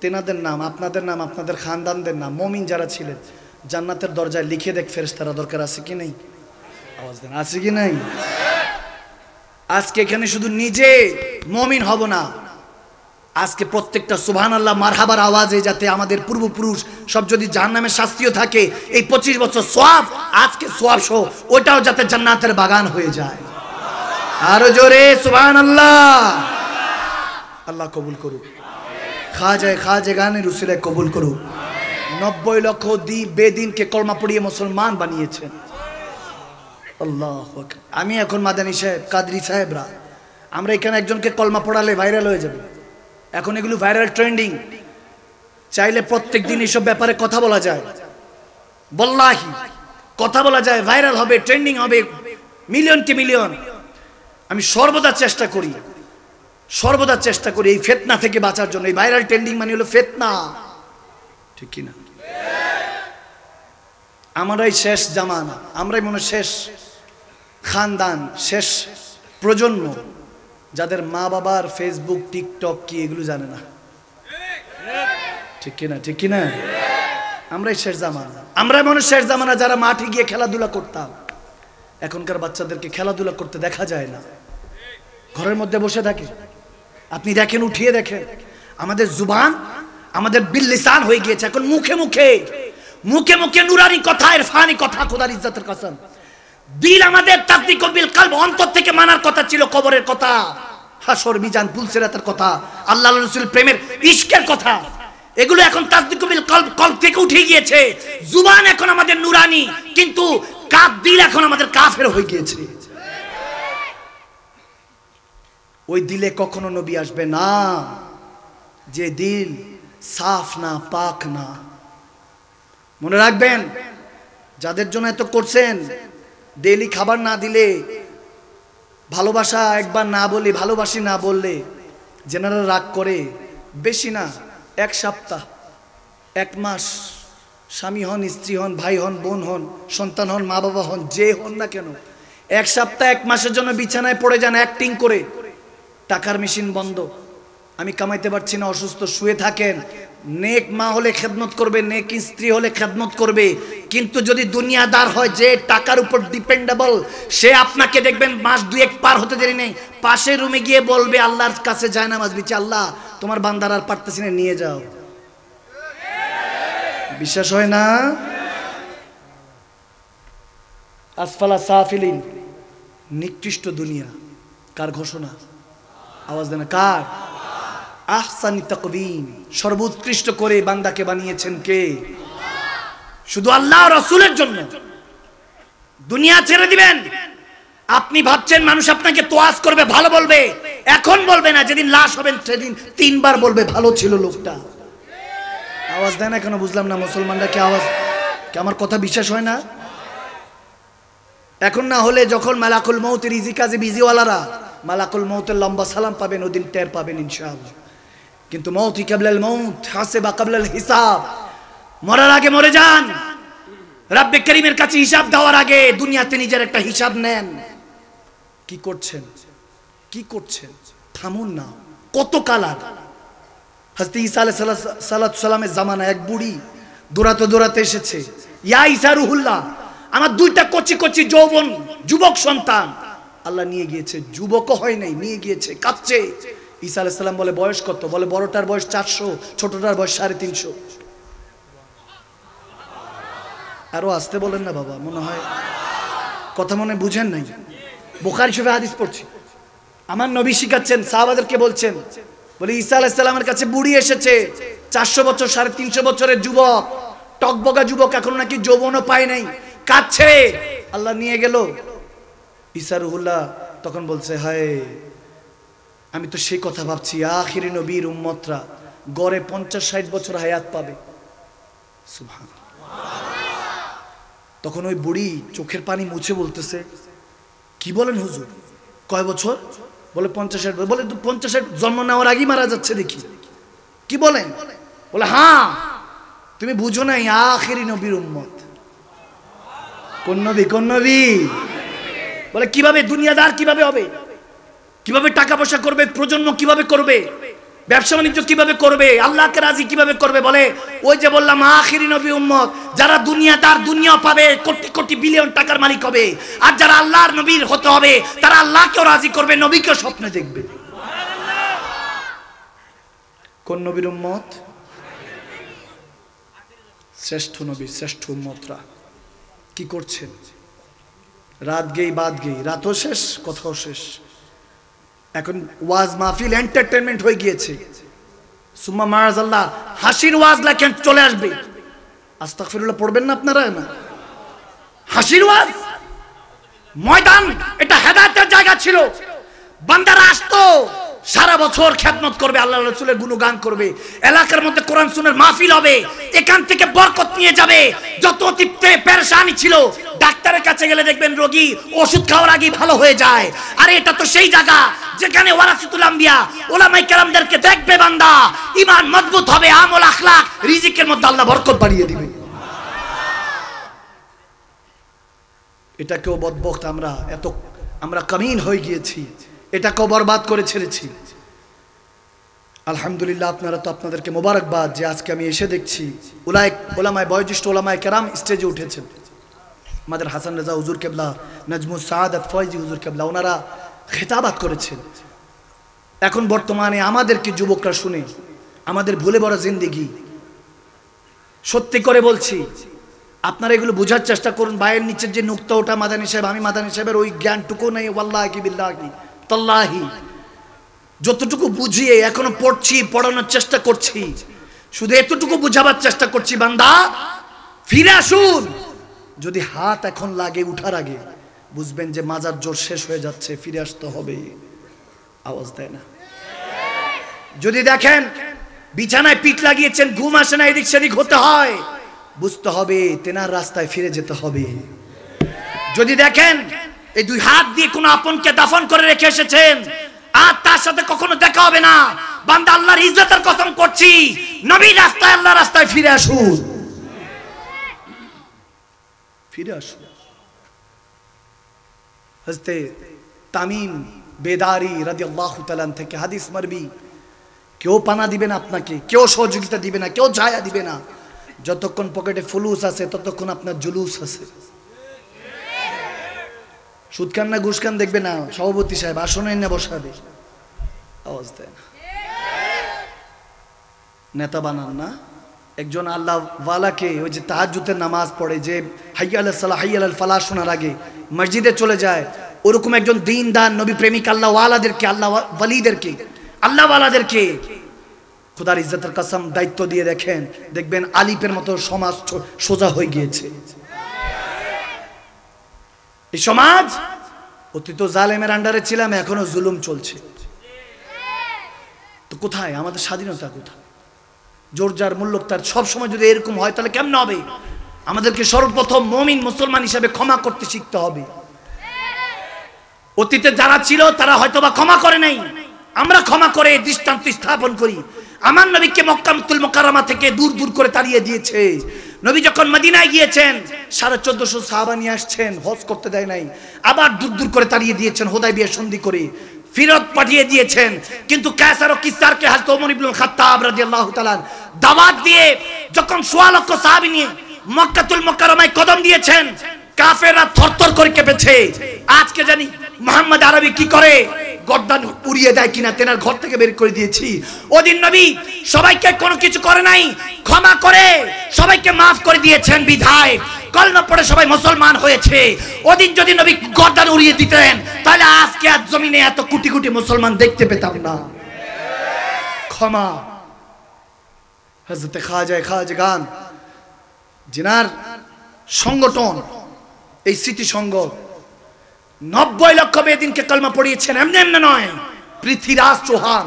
তেনাদের নাম, আপনাদের নাম, আপনাদের খানদানদের নাম, মুমিন যারা ছিলেন জান্নাতের দরজায় লিখে দেখ ফেরেশতারা। দরকার আছে কি নেই? আওয়াজ দেন, আছে কি নাই? আজকে এখানে শুধু নিজে মুমিন হব না, আজকে প্রত্যেকটা সুবহানাল্লাহ মারহাবার আওয়াজে যাতে আমাদের পূর্বপুরুষ সব যদি জাহান্নামের শাস্তিও থাকে, এই 25 বছর সওয়াব, আজকে সওয়াব সহ ওটাও যাতে জান্নাতের বাগান হয়ে যায়। আরো জোরে সুবহানাল্লাহ। আল্লাহ কবুল করুক, খাজা গানের উসিলায় কবুল করুক। 90 লক্ষ বেদিনকে কলমা পড়িয়ে মুসলমান বানিয়েছেন। আল্লাহু আকবার। আমি এখন মাদানী সাহেব, কাদরি সাহেবরা, আমরা এখানে একজনকে কলমা পড়ালে ভাইরাল হয়ে যাবে। এখন এগুলো ভাইরাল, ট্রেন্ডিং। চাইলে প্রত্যেক দিন এইসব ব্যাপারে কথা বলা যায়, বল্লাহি কথা বলা যায়, ভাইরাল হবে, ট্রেন্ডিং হবে, মিলিয়ন কে মিলিয়ন। আমি সর্বদা চেষ্টা করি এই ফিতনা থেকে বাঁচার জন্য। এই ভাইরাল ট্রেন্ডিং মানে হলো ফিতনা, ঠিক কি না? আমরাই শেষ জামানা, আমরাই মনে শেষ খানদান, শেষ প্রজন্ম যাদের মা বাবার ফেসবুক, টিকটক কি এগুলো জানে না, ঠিক কিনা? ঠিক কিনা? আমরাই শেষ জামানা, আমরাই মনে শেষ জামানা যারা মাঠে গিয়ে খেলাধুলা করতাম। এখনকার বাচ্চাদেরকে খেলাধুলা করতে দেখা যায় না, ঘরের মধ্যে বসে থাকে। আপনি দেখেন, উঠিয়ে দেখেন, আমাদের জুবান, আমাদের বিল লিসান হয়ে গিয়েছে এখন মুখে মুখে, মুখে মুখে নুরানি কথা, ইরফানি কথা, খোদার ইজ্জতের কসম। দিল আমাদের তাসদিক বিল কলব, অন্তর থেকে মানার কথা ছিল কবরের কথা, হাসর মিজান পুলসিরাতের কথা, আল্লাহর রাসূল প্রেমের ইশকের কথা। এগুলো এখন তাসদিক বিল কলব, কলব থেকে উঠে গিয়েছে। জুবান এখন আমাদের নুরানি, কিন্তু দিল এখন আমাদের কাফের হয়ে গিয়েছে। ওই দিলে কখনো নবী আসবে না যে দিল সাফ না, পাক না। মনে রাখবেন, যাদের জন্য এত করছেন, ডেইলি খাবার না দিলে ভালোবাসা একবার না বলে, ভালোবাসি না বললে যেনারা রাগ করে, বেশি না 1 সপ্তাহ 1 মাস, স্বামী হন, স্ত্রী হন, ভাই হন, বোন হন, সন্তান হন, মা বাবা হন, যে হন না কেন, 1 সপ্তাহ 1 মাসের জন্য বিছানায় পড়ে যান অ্যাক্টিং করে, টাকার মেশিন বন্ধ, আমি কামাইতে পারছি না, অসুস্থ, শুয়ে থাকেন। নেক মা হলে খেদমত করবে, নেক স্ত্রী হলে খেদমত করবে, কিন্তু যদি দুনিয়াদার হয়, যে টাকার উপর ডিপেন্ডেবল, সে আপনাকে দেখবেন মাস 2-1 পার হতে দেরি নেই, পাশের রুমে গিয়ে বলবে আল্লাহর কাছে যায় নামাজ বিছে, আল্লাহ তোমার বান্দার আর পারতেছি না, নিয়ে যাও। বিশ্বাস হয় না? আসফালা সাফিলিন, নিকৃষ্ট দুনিয়া কার ঘোষণা? আওয়াজ দেন, কার? আহসানি তাকবীম, সর্বোৎকৃষ্ট করে বান্দাকে বানিয়েছেন কে? শুধু আল্লাহ রাসূলের জন্য। দুনিয়া ছেড়ে দিবেন। আপনি ভাবছেন মানুষ আপনাকে তোয়াজ করবে, ভালো বলবে, এখন বলবে না, যেদিন লাশ হবেন সেদিন 3 বার বলবে ভালো ছিল লোকটা। আওয়াজ দেয় না কেন? বুঝলাম না মুসলমানরা কি আওয়াজ, কি আমার কথা বিশ্বাস হয় না? এখন না হলে যখন মালাকুল মউত রিজি কাজে বিজিওয়ালারা মালাকুল মউতের লম্বা সালাম পাবেন, ওদিন টের পাবেন ইনশাআল্লাহ। কিন্তু মউতি কাবলাল মউত হাসিবা কাবলাল হিসাব, মরার আগে মরে যান, রব্বে করিমের কাছে হিসাব দেওয়ার আগে দুনিয়াতে নিজের একটা হিসাব নেন। কি করছেন, কি করছেন? থামুন না। কত কালার হযরত ঈসা আলাইহিস সালামের জামানায় এক বুড়ি দৌড়াতে দৌড়াতে এসেছে, ইয়া ঈসা রুহুল্লাহ, আমার 2টা কচি কচি যৌবন যুবক সন্তান আল্লাহ নিয়ে গিয়েছে। যুবকও হয় নাই, নিয়ে গিয়েছে, কাঁদছে। ঈসা আলাইহিস সালাম বলে বয়স কত? বলে বড়টার বয়স 400, ছোটটার বয়স 350। আরো আসতে বলেন না বাবা, মনে হয় কথা মনে বুঝেন নাই। বুখারী শরীফে হাদিস পড়ছি, আমার নবী শিখাচ্ছেন, সাহাবাদেরকে বলছেন, বলে ঈসা আলাইহিস সালামের কাছে বুড়ি এসেছে, 400 বছর, 350 বছরের যুবক, টকবগা যুবক, এখন নাকি যৌবনও পায় নাই, কাঁদছে। আল্লাহ নিয়ে গেল। ঈসা রুহুল্লাহ তখন বলছে, হায়, আমি তো সেই কথা ভাবছি, আখিরি নবীর উম্মতরা গড়ে 50-60 বছর হায়াত পাবে। সুবহানাল্লাহ। তখন ওই বুড়ি চোখের পানি মুছে বলতেছে, কি বলেন হুজুর, কয় বছর? বলে 50-60 বছর। বলে 50-60 জন্ম নেওয়ার আগেই মারা যাচ্ছে দেখি, কি বলেন? বলে হ্যাঁ, তুমি বুঝো নাই, আখিরি নবীর উম্মত। কোন নবী? কোন নবী? বলে কিভাবে? দুনিয়াদার কিভাবে হবে, কিভাবে টাকা পয়সা করবে, প্রজন্ম কিভাবে করবে, ব্যবসা বাণিজ্য কিভাবে করবে, আল্লাহকে রাজি কিভাবে করবে? বলে ওই যে বললাম আখিরি নবী উম্মত, যারা দুনিয়াদার, দুনিয়া পাবে, কোটি কোটি বিলিয়ন টাকার মালিক হবে, আর যারা আল্লাহর নবীর হতে হবে, তারা আল্লাহকেও রাজি করবে, নবীকেও স্বপ্নে দেখবে। কোন নবীর উম্মত? শ্রেষ্ঠ নবী, শ্রেষ্ঠ উম্মতরা। কি করছেন? রাত গেই বাদ গেই, রাতও শেষ, কথাও শেষ। এখন ওয়াজ মাহফিল এন্টারটেইনমেন্ট হয়ে গিয়েছে। সুম্মা মাআযাল্লাহ, হাসির ওয়াজ লেখেন চলে আসবে, আস্তাগফিরুল্লাহ পড়বেন না আপনারা? না, হাসির ওয়াজ ময়দান, এটা হেদায়েতের জায়গা ছিল। বান্দারা আসতো, সারা বছর খেদমত করবে, আল্লাহ রাসূলের গুণগান করবে, এলাকার মধ্যে কোরআন সুন্নাহর মাহফিল হবে, এখান থেকে বরকত নিয়ে যাবে। যত তৃপ্তে পেরেশানি ছিল, ডাক্তারের কাছে গেলে দেখবেন রোগী ওষুধ খাওয়ার আগেই ভালো হয়ে যায়। আরে এটা তো সেই জায়গা যেখানে ওয়ারাসাতুল আম্বিয়া, উলামায়ে কেরামদেরকে দেখবে বান্দা, ঈমান মজবুত হবে, আমল আখলাক, রিজিকের মধ্যে আল্লাহ বরকত বাড়িয়ে দিবে। এটাকেও বদবখত আমরা কামিন হয়ে গিয়েছি, এটাকেও বরবাদ করে ছেড়েছি। আলহামদুলিল্লাহ, আপনারা তো, আপনাদেরকে মোবারকবাদ যে আজকে আমি এসে দেখছি ওলামায়ে বয়োজ্যেষ্ঠ ওলামায়ে কেরাম স্টেজে উঠেছেন। আমাদের হাসান রাজা হুজুর কেবলা, নাজমুস সাআদাত ফয়জি হুজুর কেবলা, ওনারা খেতাবাত করেছেন। এখন বর্তমানে আমাদেরকে যুবকরা শুনে আমাদের ভুলে বড় জিন্দেগি। সত্যি করে বলছি, আপনারা এগুলো বোঝার চেষ্টা করুন। বায়ের নিচের যে নুকতা, ওটা মাদানী সাহেব, আমি মাদানী সাহেবের ওই জ্ঞানটুকু নেই, ওয়াল্লাহি বিল্লাহি তাল্লাহি। যতটুকু বুঝিয়ে এখনো পড়ছি, পড়ানোর চেষ্টা করছি, শুধু এতটুকু বুঝাবার চেষ্টা করছি, বান্দা ফিরে আসুন। যদি হাত এখন লাগে উঠার আগে, বুঝবেন যে মাজার জোর শেষ হয়ে যাচ্ছে, ফিরে আসতে হবে। আওয়াজ দেয় না? যদি দেখেন বিছানায় পিঠ লাগিয়েছেন, ঘুম আসে না, এদিক সেদিক হতে হয়, বুঝতে হবে তেনার রাস্তায় ফিরে যেতে হবে। যদি দেখেন এই দুই হাত দিয়ে কোন আপনকে দাফন করে রেখে এসেছেন, আর তার সাথে কখনো দেখা হবে না। বান্দা আল্লাহর ইজ্জতের কসম করছি, নবীর রাস্তায় আল্লাহর রাস্তায় ফিরে আসুন, ফিরে আসুন। হযরতে তামিম বেদারি রাদিয়াল্লাহু তাআলা থেকে হাদিস মারবি, কেউ পানা দিবে না আপনাকে, কেউ সহযোগিতা দিবে না, কেউ ছায়া দিবে না। যতক্ষণ পকেটে ফুলুস আছে ততক্ষণ আপনার জুলুস আছে। সুদ খান না ঘুষ খান দেখবে না, সভাপতি সাহেব আসনে না বসাবে, আওয়াজ দেয় না, নেতা বানান না। একজন আল্লাহ ওয়ালাকে ওই যে তাহাজ্জুদের নামাজ পড়ে, যে হাইয়া আলাস সালাহ হাইয়া আলাল ফালাহ শোনার আগে মসজিদে চলে যায়, ওরকম একজন দিনদার নবী প্রেমিক আল্লাহ ওয়ালাদেরকে, আল্লাহ ওয়ালিদেরকে, আল্লাহ ওয়ালাদেরকে খোদার ইজ্জতের কসম দায়িত্ব দিয়ে দেখেন, দেখবেন আলিফের মতো সমাজ সোজা হয়ে গিয়েছে। এই সমাজ অতীত জালেমের আন্ডারে ছিলাম, এখনো জুলুম চলছে। তো কোথায় আমাদের স্বাধীনতা, কোথায়? জোর যার মূল্য তার। সবসময় যদি এরকম হয় তাহলে কেমন হবে? আমাদেরকে সর্বপ্রথম মুমিন মুসলমান হিসেবে ক্ষমা করতে শিখতে হবে। অতীতে যারা ছিল তারা হয়তোবা ক্ষমা করে নাই, আমরা ক্ষমা করে দৃষ্টান্ত স্থাপন করি। আমার নবীকে মক্কাতুল মুকাররমা থেকে দূর দূর করে তাড়িয়ে দিয়েছে। নবী যখন মদিনায় গিয়েছেন 1450 সাহাবা নিয়ে আসছেন, হজ করতে দেয় নাই, আবার দূর দূর করে তাড়িয়ে দিয়েছেন হুদায়বিয়া সন্ধি করে, ফিরত পাঠিয়ে দিয়েছেন। কিন্তু কায়সার ও কিসসারকে হযরত ওমর ইবনুল খাত্তাব রাদিয়াল্লাহু তাআলা দাওয়াত দিয়ে যখন 1.25 লক্ষ সাহাবী নিয়ে মক্কাতুল মুকাররমায় কদম দিয়েছেন, কাফেররা থরথর করে কেঁপেছে। আজকে জানি মুহাম্মদ আরবি কি করে, গর্দান উড়িয়ে দেয় কিনা, তেনার ঘর থেকে বের করে দিয়েছি। ওদিন নবী সবাইকে কোনো কিছু করে নাই, ক্ষমা করে সবাইকে মাফ করে দিয়েছেন বিধায় কলমা পড়ে সবাই মুসলমান হয়েছে। ওদিন যদি নবী গর্দান উড়িয়ে দিতেন তাহলে আজকে আর জমিনে এত কোটি কোটি মুসলমান দেখতে পেতাম না। ক্ষমা। হযরত খাজাগান জিনার সংগঠন, এই স্মৃতি সংঘ 90 লক্ষ বেদিনকে কলমা পড়িয়েছেন, এমনি এমনি নয়। পৃথ্বীরাজ চৌহান,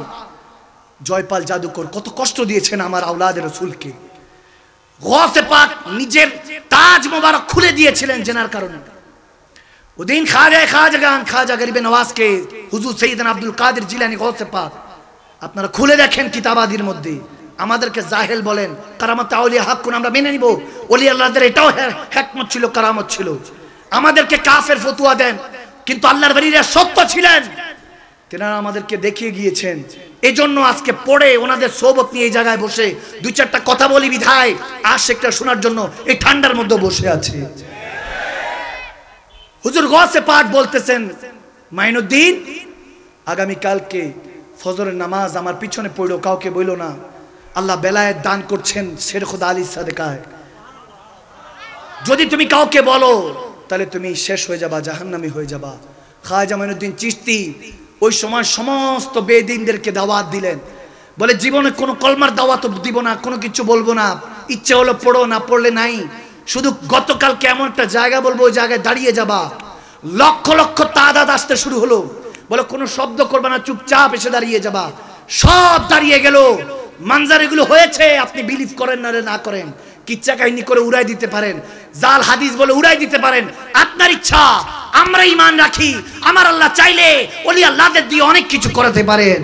জয়পাল জাদুকর কত কষ্ট দিয়েছেন আমার আওলাদের রাসূলকে। গৌসে পাক নিজের তাজ মোবারক খুলে দিয়েছিলেন জেনার কারণে। ওদিন খাজাগান খাজা গরিবে নওয়াজকে হুজুর সৈয়দনা আব্দুল কাদের জিলানী গৌসে পাক আপনারা খুলে দেখেন কিতাবাদির মধ্যে। আমাদেরকে জাহেল বলেন, কারামাত আউলিয়া হাক্কুন, আমরা মেনে নিব। ওলি আল্লাহদের এটাও হিকমত ছিল, কারামত ছিল। আমাদেরকে কাফের ফতোয়া দেন, কিন্তু আল্লাহর ওলিরা সত্য ছিলেন, তেনারা আমাদেরকে দেখিয়ে গিয়েছেন। এজন্য আজকে পড়ে ওনাদের সোহবত নিয়ে এই জায়গায় বসে 2-4টা কথা বলি বিধায় আশিকরা শোনার জন্য এই ঠান্ডার মধ্যে বসে আছে। হুজুর গৌসে পাক বলতেছেন, মাইনুদ্দিন আগামী কালকে ফজরের নামাজ আমার পিছনে পড়লো, কাউকে বইলো না। আল্লাহ বেলায়েত দান করছেন শের খোদা আলী সাদেকায়। যদি তুমি কাউকে বলো তাহলে তুমি শেষ হয়ে যাবা, জাহান্নামী হয়ে যাবা। খাজা মাইনুদ্দিন চিশতি ওই সময় সমস্ত বেদিনদেরকে দাওয়াত দিলেন, বলে জীবনে কোনো কলমার দাওয়াত দিব না, কোনো কিছু বলবো না, ইচ্ছে হলো পড়ো, না পড়লে নাই। শুধু গতকালকে এমন একটা জায়গা বলবো, ওই জায়গায় দাঁড়িয়ে যাবা। লক্ষ লক্ষ তাদাদ আসতে শুরু হলো, বলে কোনো শব্দ করবে না, চুপচাপ এসে দাঁড়িয়ে যাবা। সব দাঁড়িয়ে গেল। মানজার এগুলো হয়েছে, আপনি বিলিভ করেন না রে না করেন, কিচ্ছা কাহিনী করে উড়াই দিতে পারেন, জাল হাদিস বলে উড়াই দিতে পারেন, আপনার ইচ্ছা। আমরা ঈমান রাখি, আমার আল্লাহ চাইলে ওলি আল্লাহদের দিয়ে অনেক কিছু করাতে পারেন,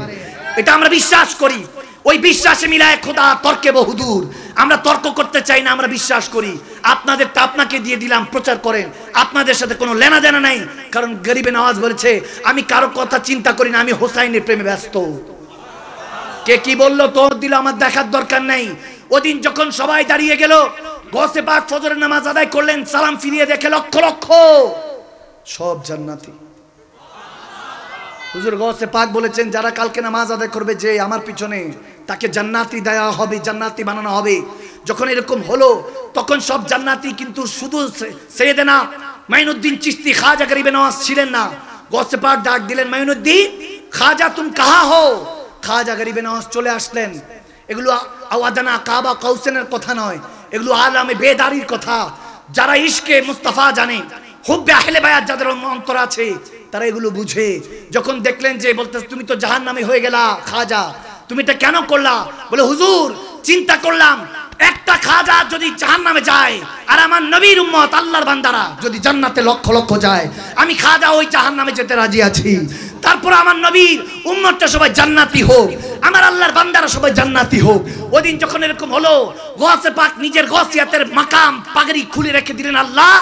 এটা আমরা বিশ্বাস করি। ওই বিশ্বাসে মিলায় খোদা তর্কে বহুদূর। আমরা তর্ক করতে চাই না, আমরা বিশ্বাস করি। আপনাদেরটা আপনাকে দিয়ে দিলাম, প্রচার করেন, আপনাদের সাথে কোনো লেনা দেনা নাই। কারণ গরিবে নওয়াজ বলেছে, আমি কারো কথা চিন্তা করি না, আমি হোসাইনের প্রেমে ব্যস্ত। কে কি বললো তোর দিল আমার দেখার দরকার নাই। ওদিন যখন সবাই দাঁড়িয়ে গেল, গৌসে পাক ফজরের নামাজ আদায় করলেন, সালাম ফিরিয়ে দেখে লক্ষ লক্ষ সব জান্নাতি। হুজুর গৌসে পাক বলেছেন, যারা কালকে নামাজ আদায় করবে যে আমার পিছনে, তাকে জান্নাতি দেয়া হবে, জান্নাতি বানানো হবে। যখন এরকম হলো তখন সব জান্নাতি, কিন্তু শুধু সৈয়দনা মাইনুদ্দিন চিশতি খাজা গরিবে নওয়াজ ছিলেন না। গৌসে পাক ডাক দিলেন, মাইনুদ্দিন খাজা তুম কাহা হো? খাজা গরিবে নওয়াজ চলে আসলেন। এগুলো আওয়াদানা কাবা কাউসেনের কথা নয়, এগুলো আলামে বেদারির কথা। যারা ইশকে মুস্তাফা জানে, হুব্বে আহলে বায়াত যাদের অন্তর আছে, তারা এগুলো বুঝে। যখন দেখলেন যে বলতে, তুমি তো জাহান্নামী হয়ে গেলা খাজা, তুমি এটা কেন করলা? বলে হুজুর চিন্তা করলাম একটা খাজা যদি জাহান্নামে যায় আর আমার নবীর উম্মত আল্লাহর বান্দারা যদি জান্নাতে লক্ষ লক্ষ যায়, আমি খাজা ওই জাহান্নামে যেতে রাজি আছি। তারপর আমার নবীর উম্মতটা সবাই জান্নাতি হোক, আমার আল্লাহর বান্দারা সবাই জান্নাতি হোক। ওদিন যখন এরকম হলো, গৌসে পাক নিজের গৌসিয়াতের মাকাম পাগড়ি খুলে রেখে দিলেন, আল্লাহ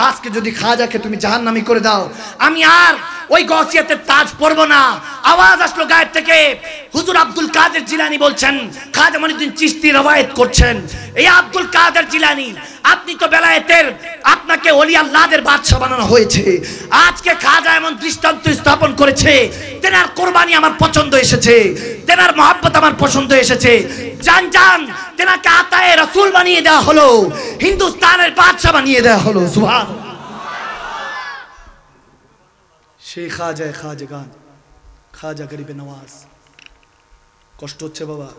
আজকে যদি খাজাকে তুমি জাহান্নামী করে দাও, আমি আর ওই গৌসিয়াতের তাজ পরব না। আওয়াজ আসলো গায়েব থেকে, হুজুর আব্দুল কাদের জিলানী বলছেন, খাজা মঈনুদ্দিন চিশতি রওয়ায়াত করছেন, এই আব্দুল কাদের জিলানী আপনি তো বেলায়েতের, আপনাকে ওলি আল্লাহদের বাদশা বানানো হয়েছে। আজকে খাজা এমন দৃষ্টান্ত স্থাপন করেছে, তেনার কোরবানি আমার পছন্দ এসেছে, তেনার মহব্বত আমার পছন্দ এসেছে। জান জান তেনাকে আতায়ে রাসূল বানিয়ে দেওয়া হলো, হিন্দুস্তানের বাদশা বানিয়ে দেওয়া হলো। সুবহানাল্লাহ। সেই খাজা খাজাগান, খাজা গরিবে নওয়াজ। কষ্ট হচ্ছে বাবা?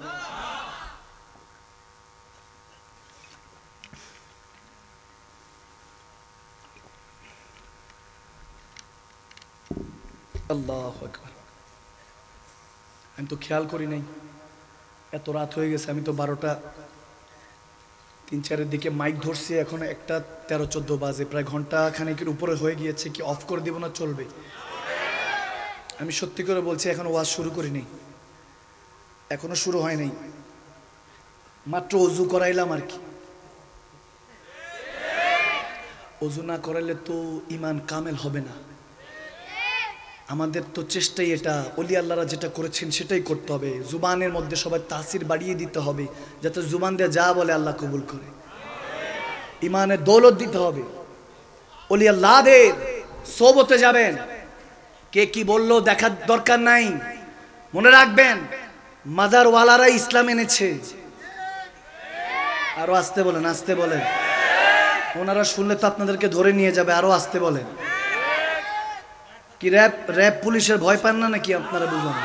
আল্লাহু আকবার। আমি তো খেয়াল করি নাই এত রাত হয়ে গেছে। আমি তো 12টা 3-4 দিকে মাইক ধরছি, এখন 1:13-14 বাজে, প্রায় ঘন্টা খানেকের উপরে হয়ে গিয়েছে। কি অফ করে দিব না চলবে? আমি সত্যি করে বলছি, এখন ওয়াজ শুরু করি নাই, এখনো শুরু হয় নাই, মাত্র ওযু করাইলাম আর কি। ওযু না করাইলে তো ঈমান কামেল হবে না। আমাদের তো চেষ্টাই এটা, ওলি আল্লাহরা যেটা করেছেন সেটাই করতে হবে। জুবানের মধ্যে সবাই তাসির বাড়িয়ে দিতে হবে, যাতে জুবান দিয়ে যা বলে আল্লাহ কবুল করে। ইমানের দৌলত দিতে হবে। ওলি আল্লাহদের সোবতে যাবেন, কে কি বললো দেখার দরকার নাই। মনে রাখবেন, মাজার ওয়ালারা ইসলাম এনেছে। আরো আসতে বলেন, আসতে বলেন। ওনারা শুনলে তো আপনাদেরকে ধরে নিয়ে যাবে, আরো আসতে বলেন। কি র‍্যাব পুলিশের ভয় পান না নাকি আপনারা? বুঝলাম।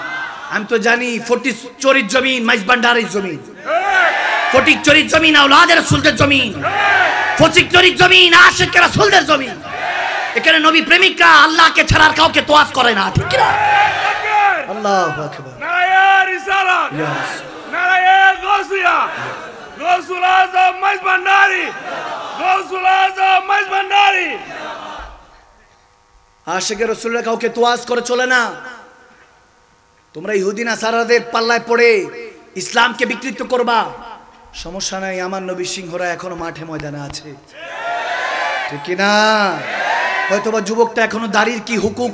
আমি তো জানি ফটিক চরির জমিন মাইজবান্ডারের জমিন, ফটিক চরির জমিন আওলাদের রাসূলদের জমিন, ফটিক চরির জমিন আশিকের রাসূলদের জমিন। এখানে নবী প্রেমিকরা আল্লাহকে ছাড়া আর কাউকে তোয়াজ করে না, ঠিক না? আল্লাহু আকবার। নারায়ে রিসালাত, নারায়ে গাউসিয়া, গাউসুল আযম মাইজবান্ডারি, গাউসুল আযম মাইজবান্ডারি। আশিকের রাসূলরা কাউকে তোয়াজ করে চলে না। তোমরা ইহুদি নাসারাদের পাল্লায় পড়ে ইসলামকে বিকৃত করবা, সমস্যা নাই। আমার নবী সিংহরা এখনো মাঠে ময়দানে আছে, ঠিক না? হয়তোবা যুবকটা এখনো দাড়ির কি হুকুক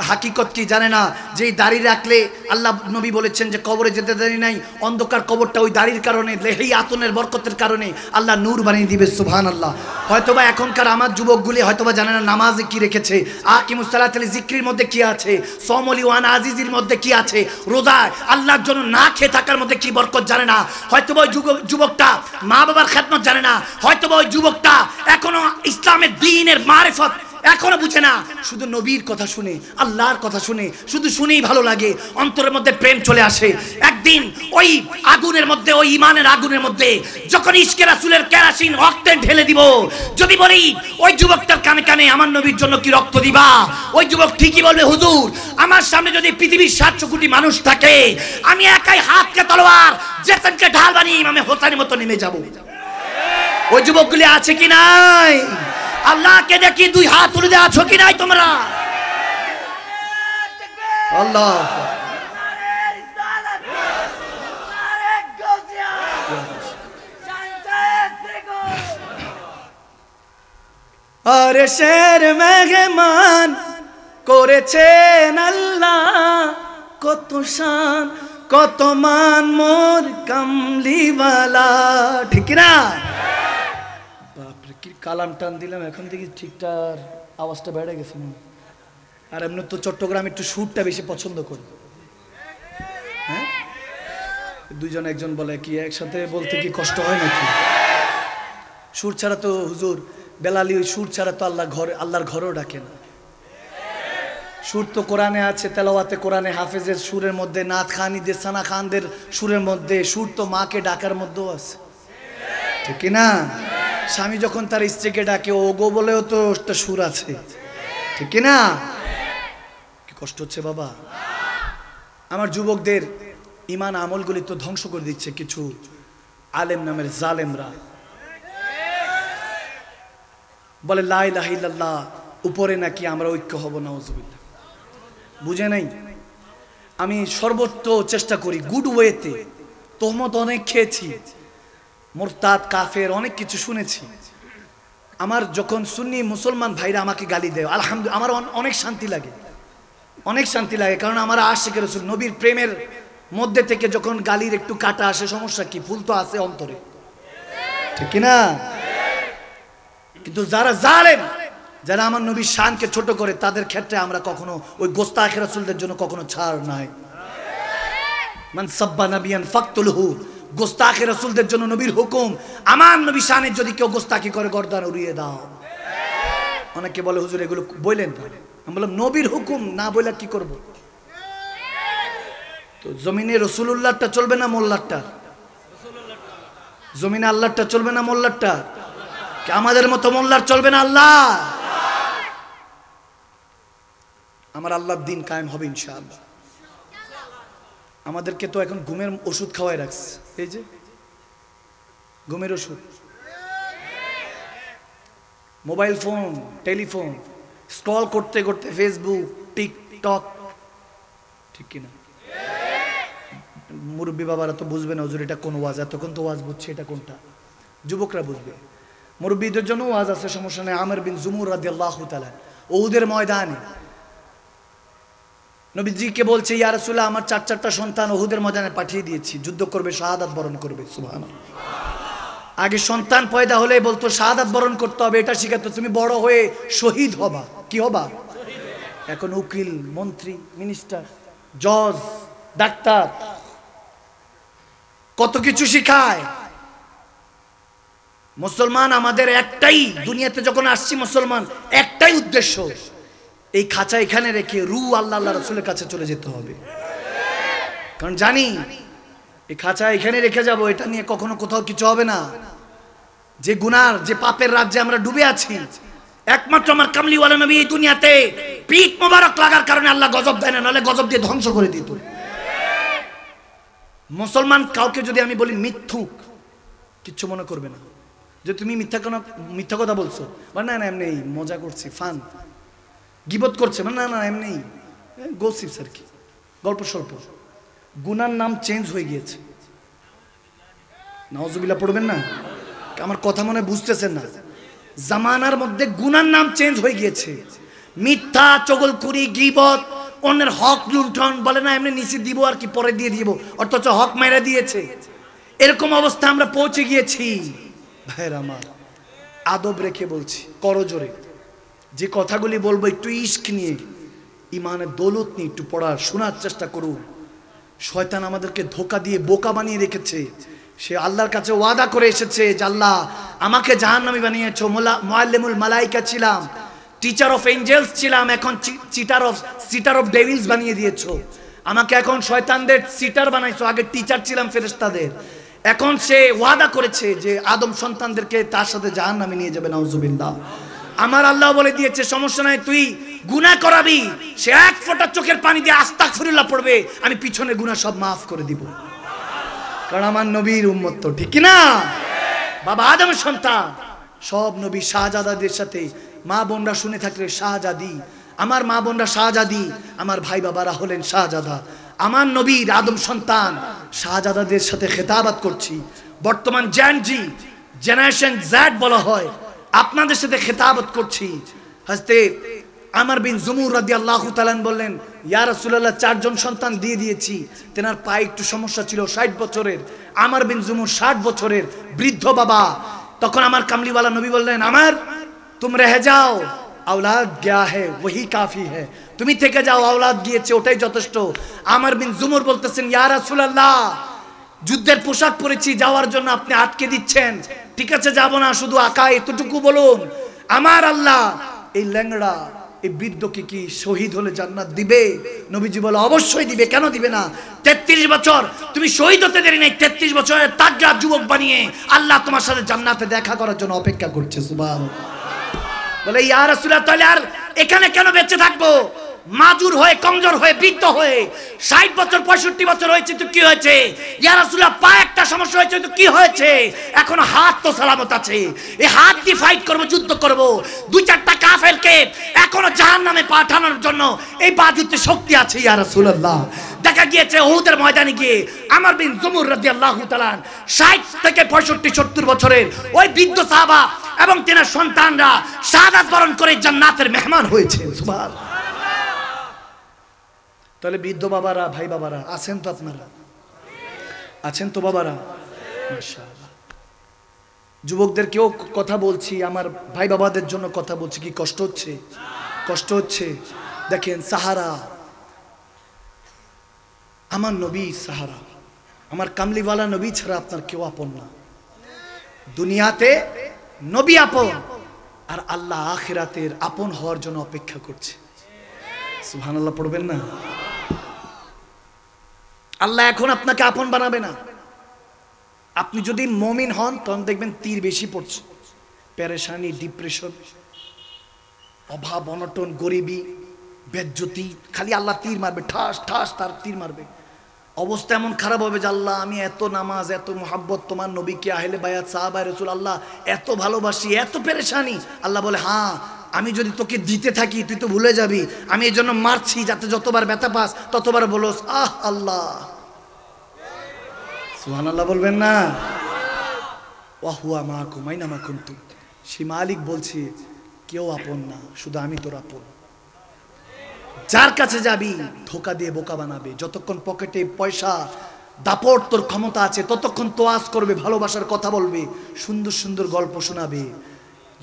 হাকিকত কি জানে না, যে দাড়ি রাখলে আল্লাহ নবী বলেছেন যে কবরে যেতে দেরি নাই। অন্ধকার কবরটা ওই দাড়ির কারণে, লেহেই আতনের বরকতের কারণে আল্লাহ নূর বানিয়ে দিবে। সুবহানাল্লাহ। হয়তোবা এখনকার আমার যুবকগুলি হয়তোবা জানে না নামাজে কি রেখেছে, আকিমুস সালাতাল জিক্রির মধ্যে কি আছে, সমলি ওয়ান আজিজির মধ্যে কি আছে, রোজা আল্লাহর জন্য না খেয়ে থাকার মধ্যে কি বরকত জানে না। হয়তোবা ওই যুবকটা মা বাবার খেদমত জানে না। হয়তোবা ওই যুবকটা এখনো ইসলামের দ্বীনের মারিফত এখনো বুঝে না। শুধু নবীর কথা শুনে, আল্লাহর কথা শুনে, শুধু শুনেই ভালো লাগে, অন্তরের মধ্যে প্রেম চলে আসে। একদিন ওই আগুনের মধ্যে, ওই ইমানের আগুনের মধ্যে যখন ইশকে রাসূলের কেরাসিন অক্টেন ঢেলে দিব, যদি বলি ওই যুবকটার কানে কানে আমার নবীর জন্য কি রক্ত দিবা, ওই যুবক ঠিকই বলবে, হুজুর আমার সামনে যদি পৃথিবীর 700 কোটি মানুষ থাকে, আমি একাই হাতকে তলোয়ার, জেসনকে ঢাল বানিয়ে ইমামে হোসেনের মতো নেমে যাব। ওই যুবকগুলি আছে কি নাই? আল্লাহকে দেখি 2 হাত তুলে দিয়ে আছো কি নাই তোমরা? আল্লাহ। আরে শের মেহমান করেছেন আল্লাহ, কত শান কত মান মোর কামলিওয়ালা, ঠিক না? কালাম টান দিলাম, এখন থেকে ঠিকঠাক আওয়াজটা বেড়ে গেছে। আর এমনি তো চট্টগ্রাম একটু সুরটা বেশি পছন্দ করি। হ্যাঁ, দুজন একজন বলে কি একসাথে বলতে কি কষ্ট হয় নাকি? সুর ছাড়া তো হুজুর বেলালি, ওই সুর ছাড়া তো আল্লাহর ঘরেও ডাকে না। সুর তো কোরআনে আছে, তেলাওয়াতে কোরআনে হাফেজের সুরের মধ্যে, নাত খানিদের, সানা খানদের সুরের মধ্যে, সুর তো মাকে ডাকার মধ্যেও আছে, ঠিক না? স্বামী যখন তার স্ত্রীকে ডাকে ও গো বলেও তো একটা সুর আছে, ঠিক না? কি কষ্ট হচ্ছে বাবা? আমার যুবকদের ইমান আমলগুলি তো ধ্বংস করে দিচ্ছে কিছু আলেম নামের জালেমরা বলে লা ইলাহা ইল্লাল্লাহ, উপরে নাকি আমরা ঐক্য হব, নাউজুবিল্লাহ। বুঝে নাই? আমি সর্বোচ্চ চেষ্টা করি গুড ওয়েতে। তোহমত অনেক খেয়েছি, মুরতাদ কাফের অনেক কিছু শুনেছি। আমার যখন সুন্নি মুসলমান ভাইরা আমাকে গালি দেয়, আলহামদুলিল্লাহ আমার অনেক শান্তি লাগে, অনেক শান্তি লাগে। কারণ আমার আশিক রাসূল নবীর প্রেমের মধ্যে থেকে যখন গালির একটু কাটা আসে, সমস্যা কি? ফুল তো আছে অন্তরে, ঠিক কিনা? কিন্তু যারা জালেম, যারা আমার নবীর শানকে ছোট করে, তাদের ক্ষেত্রে আমরা কখনো ওই গোস্তাখ রাসূলদের জন্য কখনো ছাড় নাই। মান সাব্বা নাবিয়ান ফাকতুলহু, গোস্তাখ রাসূলদের জন্য নবীর হুকুম, আমার নবীর শানের যদি কেউ গোস্তাখি করে গর্দান উড়িয়ে দাও। অনেকে বলে হুজুর এগুলো বললেন, আমি বললাম নবীর হুকুম না বলে কি করব? তো জমিনে রাসূলুল্লাহটা চলবে না মোল্লারটা? জমিনে আল্লাহটা চলবে না মোল্লারটা? আমাদের মতো মোল্লার চলবে না আল্লাহ? আমার আল্লাহর দিন কায়েম হবে ইনশাআল্লাহ। আমাদেরকে তো এখন ঘুমের ওষুধ খাওয়াই রাখছে, এই যে ঘুমের ওষুধ, মোবাইল ফোন, টেলিফোন স্ক্রল করতে করতে, ফেসবুক, টিকটক, ঠিক কিনা? মুরব্বী বাবারা তো বুঝবে না হুজুর এটা কোন ওয়াজ, এতক্ষণ তো ওয়াজ বুঝছে, এটা কোনটা? যুবকরা বুঝবে। মুরব্বীদের জন্য ওয়াজ আছে, সমস্যা নেই। আমির বিন জুমুর রাদিয়াল্লাহু তাআলা উহুদের ময়দানে নবীজিকে বলছে, ইয়া রাসূলুল্লাহ আমার 4টা সন্তান উহুদের ময়দানে পাঠিয়ে দিয়েছি, যুদ্ধ করবে, শাহাদাত বরণ করবে। সুবহানাল্লাহ। আগে সন্তান পয়দা হলে বলতো শাহাদাত বরণ করতে হবে, এটা শিখাতো, তুমি বড় হয়ে শহীদ হবা। কি হবা? এখন উকিল, মন্ত্রী, মিনিস্টার, জজ, ডাক্তার, কত কিছু শিখায়। মুসলমান আমাদের একটাই, দুনিয়াতে যখন আসছি মুসলমান একটাই উদ্দেশ্য, এই খাঁচা এখানে রেখে রূহ আল্লাহ রাসূলের কাছে চলে যেতে হবে। কারণ জানি এই খাঁচা এখানে রেখে যাব, এটা নিয়ে কখনো কোথাও কিছু হবে না। যে গুনার, যে পাপের রাজ্যে আমরা ডুবে আছি, একমাত্র আমার কামলিওয়ালা নবী এই দুনিয়াতে পিঠ মোবারক লাগার কারণে আল্লাহ গজব দেয় না, নাহলে গজব দিয়ে ধ্বংস করে দিত। মুসলমান কাউকে যদি আমি বলি মিথ্যুক, কিচ্ছু মনে করবে না যে তুমি মিথ্যা কথা বলছো, না না এমনি মজা করছি, ফান, গিবত করছে, না না এমনি গসিপস আর কি, গল্প স্বল্প। গুনার নাম চেঞ্জ হয়ে গিয়েছে। নাউজুবিল্লাহ পড়বেন না? আমার কথা মনে বুঝতেছেন না? জামানার মধ্যে গুনার নাম চেঞ্জ হয়ে গিয়েছে। মিথ্যা, চগলখুরি, গীবত, অন্যের হক লুণ্ঠন, বলে না এমনি নিচে দিব আর কি, পরে দিয়ে দিব, অথচ হক মেরে দিয়েছে। এরকম অবস্থা আমরা পৌঁছে গিয়েছি। ভাইরা আমার, আদব রেখে বলছি, করজোরে যে কথাগুলি বলবো একটু ইশক নিয়ে, ইমানের দৌলত নিয়ে একটু পড়ার শোনার চেষ্টা করুন। শয়তান আমাদেরকে ধোঁকা দিয়ে বোকা বানিয়ে রেখেছে। সে আল্লাহর কাছে ওয়াদা করে এসেছে যে আল্লাহ আমাকে জাহান্নামী বানিয়েছো, মুআল্লিমুল মালাইকা ছিলাম, টিচার অফ এঞ্জেলস ছিলাম, এখন সিটার অফ ডেভিলস বানিয়ে দিয়েছো। আমাকে এখন শয়তানদের সিটার বানাইছো, আগে টিচার ছিলাম ফেরেশতাদের। এখন সে ওয়াদা করেছে যে আদম সন্তানদেরকে তার সাথে জাহান্নামে নিয়ে যাবে, নাউজুবিল্লাহ। আমার আল্লাহ বলে দিয়েছে সমস্যা নাই, তুই গুনাহ করাবি, সে এক ফোঁটা চোখের পানি দিয়ে আস্তাগফিরুল্লাহ পড়বে, আমি পিছনে গুনাহ সব মাফ করে দিব। কারণ আমার নবীর উম্মত তো, ঠিক না? বাবা আদমের সন্তান, সব নবী শাহজাদাদের সাথে, মা বোনরা শুনে থাকলে শাহজাদি, আমার মা বোনরা শাহজাদি, আমার ভাই বাবারা হলেন শাহজাদা। আমার নবীর আদম সন্তান শাহজাদাদের সাথে খেতাবাত করছি। বর্তমান জেনারেশন জেড বলা হয়, আপনাদের সাথে খেতাবাত করছি। হযরতে আমর বিন জুমুর রাদিয়াল্লাহু তাআলা বললেন, ইয়া রাসূলুল্লাহ 4জন সন্তান দিয়ে দিয়েছি। তেনার পায়ে একটু সমস্যা ছিল, 60 বছরের। আমর বিন জুমুর 60 বছরের বৃদ্ধ বাবা। তখন আমার কামলিওয়ালা নবী বললেন, আমর তুম রহ যাও, औलाद गया है वही काफी है, তুমি থেকে যাও, औलाद গিয়েছে ওটাই যথেষ্ট। আমর বিন জুমুর বলতেছেন, ইয়া রাসূলুল্লাহ যুদ্ধের পোশাক পরেছি, যাওয়ার জন্য আপনি আটকে দিচ্ছেন, ঠিক আছে যাব না, শুধু আকা এতটুকু বলুন। আমার আল্লাহ এই ল্যাংড়া এই বৃদ্ধকে কি শহীদ হলে জান্নাত দিবে? নবীজি বলে অবশ্যই দিবে, কেন দিবে না? 33 বছর তুমি শহীদ হতে দেরি নাই, 33 বছরের তাজা যুবক বানিয়ে আল্লাহ তোমার সাথে জান্নাতে দেখা করার জন্য অপেক্ষা করছে। সুবহানাল্লাহ। বলে ইয়া রাসূলুল্লাহ তাহলে আর এখানে কেন বেঁচে থাকবো? মাজুর হয়ে, কমজোর হয়ে, বৃদ্ধ হয়ে, 60 বছর 65 বছর হয়েছে তো কি হয়েছে? ইয়া রাসূলুল্লাহ পায়ে একটা সমস্যা হয়েছে তো কি হয়েছে? এখন হাত তো সালামত আছে, এই হাত দিয়ে ফাইট করব, যুদ্ধ করব। 2-4টা কাফেরকে এখনো জাহান্নামে পাঠানোর জন্য এই বাজুতে শক্তি আছে ইয়া রাসূলুল্লাহ। দেখা গিয়েছে উহুদের ময়দানে গিয়ে আমর বিন জুমুর রাদিয়াল্লাহু তাআলা 60 থেকে 65-70 বছরের ওই বৃদ্ধ সাহাবা এবং তেনার সন্তানরা শাহাদাত বরণ করে জান্নাতের মেহমান হয়েছে। সুবহানাল্লাহ। তাহলে বৃদ্ধ বাবারা, ভাই বাবারা আছেন তো? আপনারা আছেন তো বাবারা? মাশাআল্লাহ। যুবকদের কেউ কথা বলছি, আমার ভাই বাবাদের জন্য কথা বলছি। কি কষ্ট হচ্ছে? কষ্ট হচ্ছে। দেখেন সাহারা, আমার নবী সাহারা, আমার কামলিওয়ালা নবী ছাড়া আপনার কেউ আপন না। দুনিয়াতে নবী আপন, আর আল্লাহ আখিরাতের আপন হওয়ার জন্য অপেক্ষা করছে। সুবহানাল্লাহ পড়বেন না? আল্লাহ এখন আপনাকে আপন বানাবে না। আপনি যদি মুমিন হন তখন দেখবেন তীর বেশি পড়ছে। পেরেশানি, ডিপ্রেশন, অভাব, অনটন, গরিবি, বেজ্জতি, খালি আল্লাহ তীর মারবে, ঠাস ঠাস তার তীর মারবে। অবস্থা এমন খারাপ হবে যে আল্লাহ আমি এত নামাজ, এত মোহাব্বত তোমার নবীকে, আহলে বায়াত, সাহাবায়ে রাসূল আল্লাহ এত ভালোবাসি, এত পেরেশানি। আল্লাহ বলে হ্যাঁ আমি যদি তোকে দিতে থাকি তুই তো ভুলে যাবি, আমি এই জন্য মারছি যাতে যতবার ব্যথা পাস ততবার বলোস আহ আল্লাহ। সুবহানাল্লাহ বলবেন না? ওয়া হুয়া মাকুম আইনামা কুনতুম। সেই মালিক বলছে কেউ আপন না, শুধু আমি তোর আপন। যার কাছে যাবি ধোকা দিয়ে বোকা বানাবে। যতক্ষণ পকেটে পয়সা, দাপট, তোর ক্ষমতা আছে ততক্ষণ তোয়াজ করবে, ভালোবাসার কথা বলবে, সুন্দর সুন্দর গল্প শোনাবে।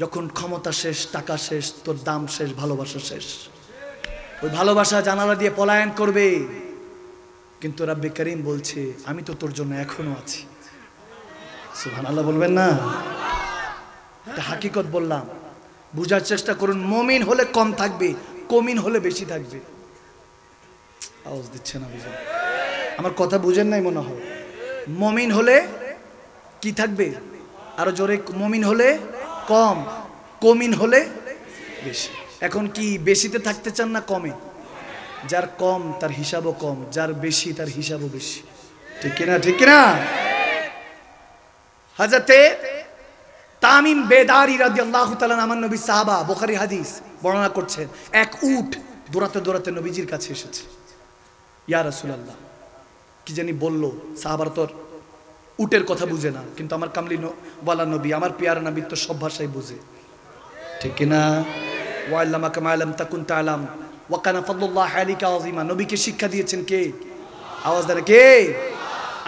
যখন ক্ষমতা শেষ, টাকা শেষ, তোর দাম শেষ, ভালোবাসা শেষ, ওই ভালোবাসা জানালা দিয়ে পলায়ন করবে। কিন্তু রাব্বে করিম বলছে আমি তো তোর জন্য এখনো আছি। সুবহানাল্লাহ বলবেন না? এটা হাকিকত বললাম, বুঝার চেষ্টা করুন। মুমিন হলে কম থাকবে, কমিন হলে বেশি থাকবে। আওয়াজ দিচ্ছে না বুঝেন? আমার কথা বুঝেন নাই মনে হয়। মুমিন হলে কি থাকবে? আরো জোরে। মুমিন হলে কম, কমিন হলে বেশি। এখন কি বেশিতে থাকতে চান না কমে? যার কম তার হিসাবও কম, যার বেশি তার হিসাবও বেশি। ঠিক কিনা? ঠিক কিনা? হযরতে তামিম বেদারি রাদিয়াল্লাহু তাআলা আমার নবী সাহাবা, বুখারী হাদিস বর্ণনা করছেন, এক উট দৌড়াতে দৌড়াতে নবীজির কাছে এসেছে। ইয়া রাসূলুল্লাহ, কি জানি বলল। সাহাবারা তো উটের কথা বুঝে না, কিন্তু আমার কামলিওয়ালা নবী, আমার পিয়ারা নবী তো সব ভাষাই বুঝে। ঠিক কিনা? ওয়া আল্লামাকা মা লাম তাকুন তাআলাম ওয়া কানা ফাদলুল্লাহি আলাইকা আযীমা। নবীকে শিক্ষা দিয়েছেন কে? আওয়াজ দেন কে?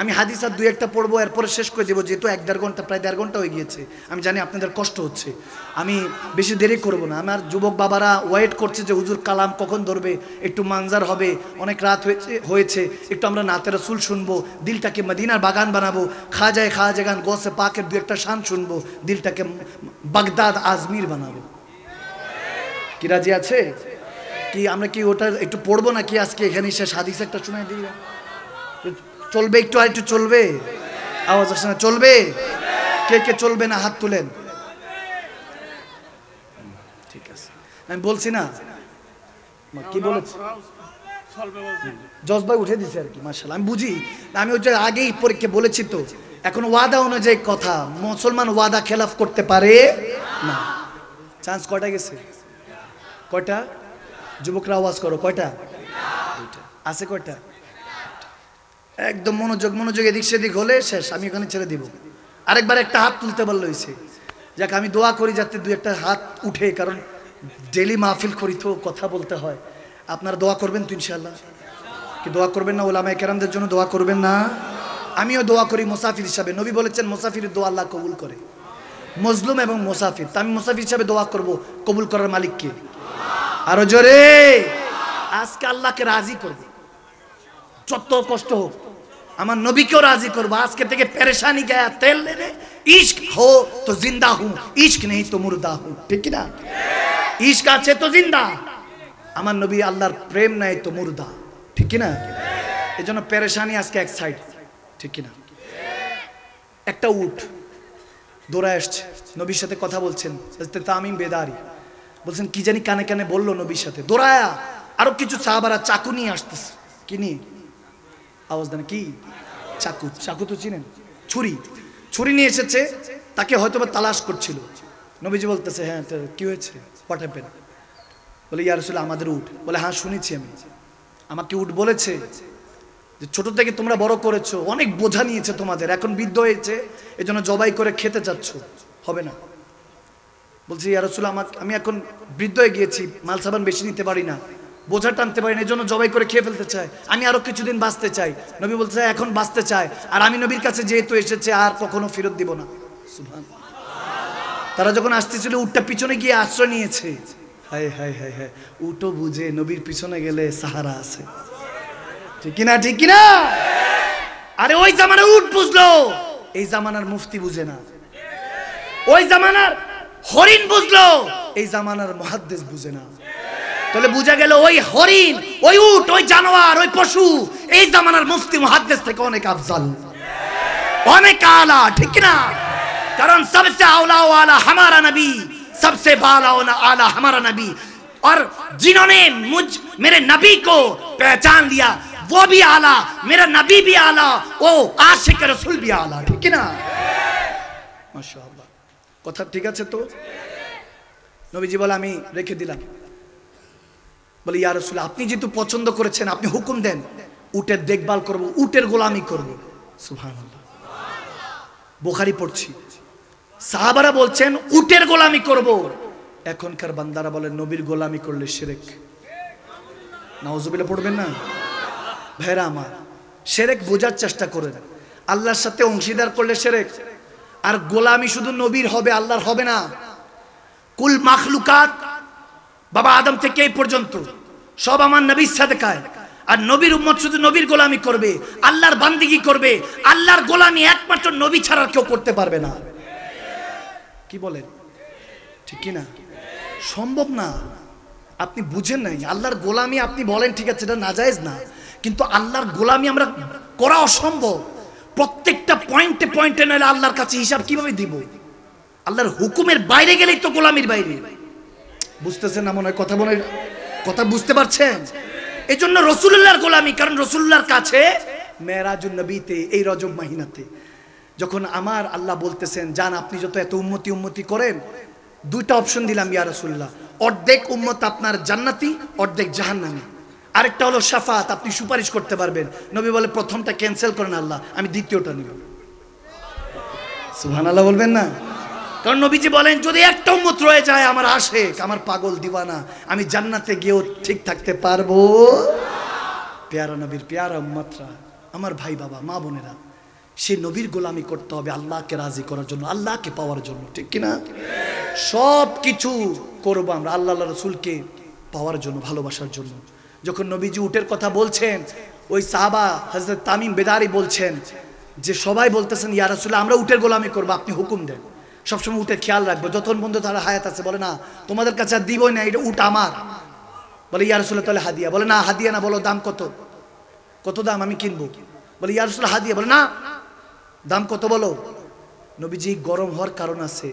আমি হাদিস আর 2-1টা পড়বো, এরপরে শেষ করে দেবো, যেহেতু 1-1.5 ঘন্টা, প্রায় 1.5 ঘন্টা হয়ে গিয়েছে। আমি জানি আপনাদের কষ্ট হচ্ছে, আমি বেশি দেরি করব না। আমার যুবক বাবারা ওয়েট করছে যে হুজুর কালাম কখন ধরবে, একটু মানজার হবে, অনেক রাত হয়েছে, একটু আমরা নাতে রাসূল শুনবো, দিলটাকে মদিনার বাগান বানাবো, খাজাগান গোসে পাকের 2-1টা শান শুনবো, দিলটাকে বাগদাদ আজমির বানাবো। কি রাজি আছে? কি আমরা কি ওটা একটু পড়বো নাকি আজকে এখানে শেষ হাদিস একটা শোনাই দিই? চলবে? একটু আর একটু চলবে? আওয়াজ আসে না? চলবে? কে কে চলবে না হাত তুলেন। ঠিক আছে, আমি বলছি না কি বলেছি, জজ ভাই উঠে দিছে আর কি। মাশাআল্লাহ, আমি বুঝি, আমি ওই যে আগেই পরীক্ষা বলেছি তো। এখন ওয়াদা অনুযায়ী কথা, মুসলমান ওয়াদা খেলাফ করতে পারে না। চান্স কয়টা গেছে? কয়টা? যুবকরা আওয়াজ করো, কয়টা? আছে কয়টা? একদম মনোযোগ এদিক সেদিক হলে শেষ, আমি ওখানে ছেড়ে দিব। আরেকবার একটা হাত তুলতে পারলে হয়েছে। যাক, আমি দোয়া করি যাতে 2-1টা হাত উঠে, কারণ ডেলি মাহফিল করি তো কথা বলতে হয়। আপনারা দোয়া করবেন তো ইনশাআল্লাহ? কি দোয়া করবেন না? ওলামায়ে কেরামদের জন্য দোয়া করবেন না? আমিও দোয়া করি মুসাফির হিসাবে। নবী বলেছেন মুসাফিরের দোয়া আল্লাহ কবুল করে, মজলুম এবং মুসাফির। তা আমি মুসাফির হিসাবে দোয়া করব, কবুল করার মালিক কে? আরো জোরে। আজকে আল্লাহকে রাজি করব, যত কষ্ট হোক আমার নবীকেও রাজি করবো। আজকে থেকে পেরেশানি গায়া তেল লেনে, ইশক হো তো জিন্দা হুঁ, ইশক নেই তো মুর্দা হুঁ। ঠিক না? ইশক আছে তো জিন্দা, আমার নবী আল্লাহর প্রেম নাই তো মুর্দা। ঠিক না? এই জন্য পেরেশানি আজকে এক সাইড। ঠিক না? একটা উট দৌড়ায় আসছে, নবীর সাথে কথা বলছেন। তামিম বেদারি বলছেন কি জানি কানে কানে বললো নবীর সাথে, দৌড়ায়া আরো কিছু সাহাবারা চাকু নিয়ে আসতেছে। কি নিয়ে? আওয়াজ দেন। কি? চাকু। চাকু তো চিনেন, ছুরি। ছুরি নিয়ে এসেছে, তাকে হয়তো বা তালাশ করছিল। নবীজি বলতেছে, হ্যাঁ কি হয়েছে, হোয়াট হ্যাপেন? বলে ইয়া রাসূলুল্লাহ আমাদের উট। বলে হ্যাঁ শুনেছি আমি, আমাকে উট বলেছে যে ছোট থেকে তোমরা বড় করেছো, অনেক বোঝা নিয়েছে তোমাদের, এখন বৃদ্ধ হয়েছে এজন্য জবাই করে খেতে চাচ্ছ, হবে না। বলছি ইয়া রাসূলুল্লাহ আমি এখন বৃদ্ধ হয়ে গিয়েছি, মাল সাবান বেশি নিতে পারি না, বোঝা টানতে পারি না, এজন্য জবাই করে খেয়ে ফেলতে চাই, আমি আরো কিছুদিন বাঁচতে চাই। নবী বলছে এখন বাঁচতে চায়, আর আমি নবীর কাছে যেহেতু এসেছে আর কখনো ফেরত দিব না। সুবহানাল্লাহ। তারা যখন আসতেছিল উটটা পিছনে গিয়ে আশ্রয় নিয়েছে। হায় হায় হায় হায়, উটও বুঝে নবীর পিছনে গেলে সাহারা আছে, ঠিক কিনা? ঠিক কিনা? আরে ওই জামানার উট বুঝলো, এই জামানার মুফতি বুঝে না। ওই জামানার হরিণ বুঝলো, এই জামানার মুহাদ্দিস বুঝে না। তাহলে বুঝা গেল ওই হরিণ, ওই উট, ওই জানোয়ার, ওই পশু এই জামানার মুফতি মুহাদ্দিস থেকে অনেক আফজাল, অনেক আলা, ঠিক না? কারণ সবসে আওলা ওয়ালা हमारा नबी, सबसे बाला आला हमारा नबी, और जिन्होंने मेरे नबी को पहचान लिया वो भी आला, मेरा नबी भी आला, वो आशिक रसूल भी आला, ठीक ना? माशाअल्लाह। কথা ঠিক আছে তো? নবীজি বলে আমি রেখে দিলাম। বলে ইয়া রাসূলুল্লাহ আপনি যেহেতু পছন্দ করেছেন, আপনি হুকুম দেন, উটের দেখভাল করব, উটের গোলামি করব। সুবহানাল্লাহ। বুখারী পড়ছি, সাহাবারা বলছেন উটের গোলামি করব। এখনকার বান্দারা বলে নবীর গোলামি করলে শিরক। নাউজুবিল্লাহ পড়বেন না? ভাইরা আমার, শিরক বোঝার চেষ্টা করেন। আল্লাহর সাথে অংশীদার করলে শিরক। আর গোলামি শুধু নবীর হবে, আল্লাহর হবে না। কুল মাখলুকাত, বাবা আদম থেকে এই পর্যন্ত সব আমার নবীর সাদেকায়, আর নবীর উম্মত শুধু নবীর গোলামি করবে, আল্লাহর বান্দিগি করবে। আল্লাহর গোলামি একমাত্র নবী ছাড়া কেউ করতে পারবে না। কি বলেন? ঠিক কি না? সম্ভব না। আপনি বুঝেন নাই, আল্লাহর গোলামি আপনি বলেন ঠিক আছে এটা নাজায়েজ না, কিন্তু আল্লাহর গোলামি আমরা করা অসম্ভব। প্রত্যেকটা পয়েন্টে পয়েন্টে নইলে আল্লাহর কাছে হিসাব কিভাবে দিব? আল্লাহর হুকুমের বাইরে গেলেই তো গোলামির বাইরে। বুঝতেছেন না মনে হয়? কথা বলে কথা বুঝতে পারছেন? এই জন্য রাসূলুল্লাহর গোলামি, কারণ রাসূলুল্লাহর কাছে মেরাজুন নবীতে এই রজব মাহিনাতে যখন আমার আল্লাহ বলতেছেন যান আপনি যত এত উম্মতি করেন, দুইটা অপশন দিলাম ইয়া রাসূলুল্লাহ, অর্ধেক উম্মত আপনার জান্নাতি, অর্ধেক জাহান্নামী। আরেকটা হলো শাফাত, আপনি সুপারিশ করতে পারবেন। নবী বলে প্রথমটা ক্যান্সেল করেন আল্লাহ, আমি দ্বিতীয়টা নিব। সুবহানাল্লাহ বলবেন না? কারণ নবীজি বলেন যদি একটা উম্মত রয়ে যায় আমার আশিক, আমার পাগল দিওয়ানা, আমি জান্নাতে গিয়েও ঠিক থাকতে পারবো। পেয়ারা নবীর পেয়ারা উম্মতরা, আমার ভাই বাবা মা বোনেরা, সে নবীর গোলামি করতে হবে আল্লাহকে রাজি করার জন্য, আল্লাহকে পাওয়ার জন্য, ঠিক কিনা? সব কিছু করবো আমরা আল্লাহ রাসূলকে পাওয়ার জন্য, ভালোবাসার জন্য। যখন নবীজি উটের কথা বলছেন, ওই সাহাবা হযরত তামিম বেদারি বলছেন যে সবাই বলতেছেন ইয়া রাসূলুল্লাহ আমরা উটের গোলামি করবো, আপনি হুকুম দেন, সবসময় উটের খেয়াল রাখবো, যতক্ষণ পর্যন্ত তারা হায়াত আছে। বলে না তোমাদের কাছে আর দিবই না, এটা উট আমার। বলে ইয়া রাসূলুল্লাহ তাহলে হাদিয়া। বলে না হাদিয়া না, বলো দাম কত, কত দাম আমি কিনবো। বলে ইয়া রাসূলুল্লাহ হাদিয়া। বলে না দাম কত বলো। নবীজি গরম হওয়ার কারণ আছে,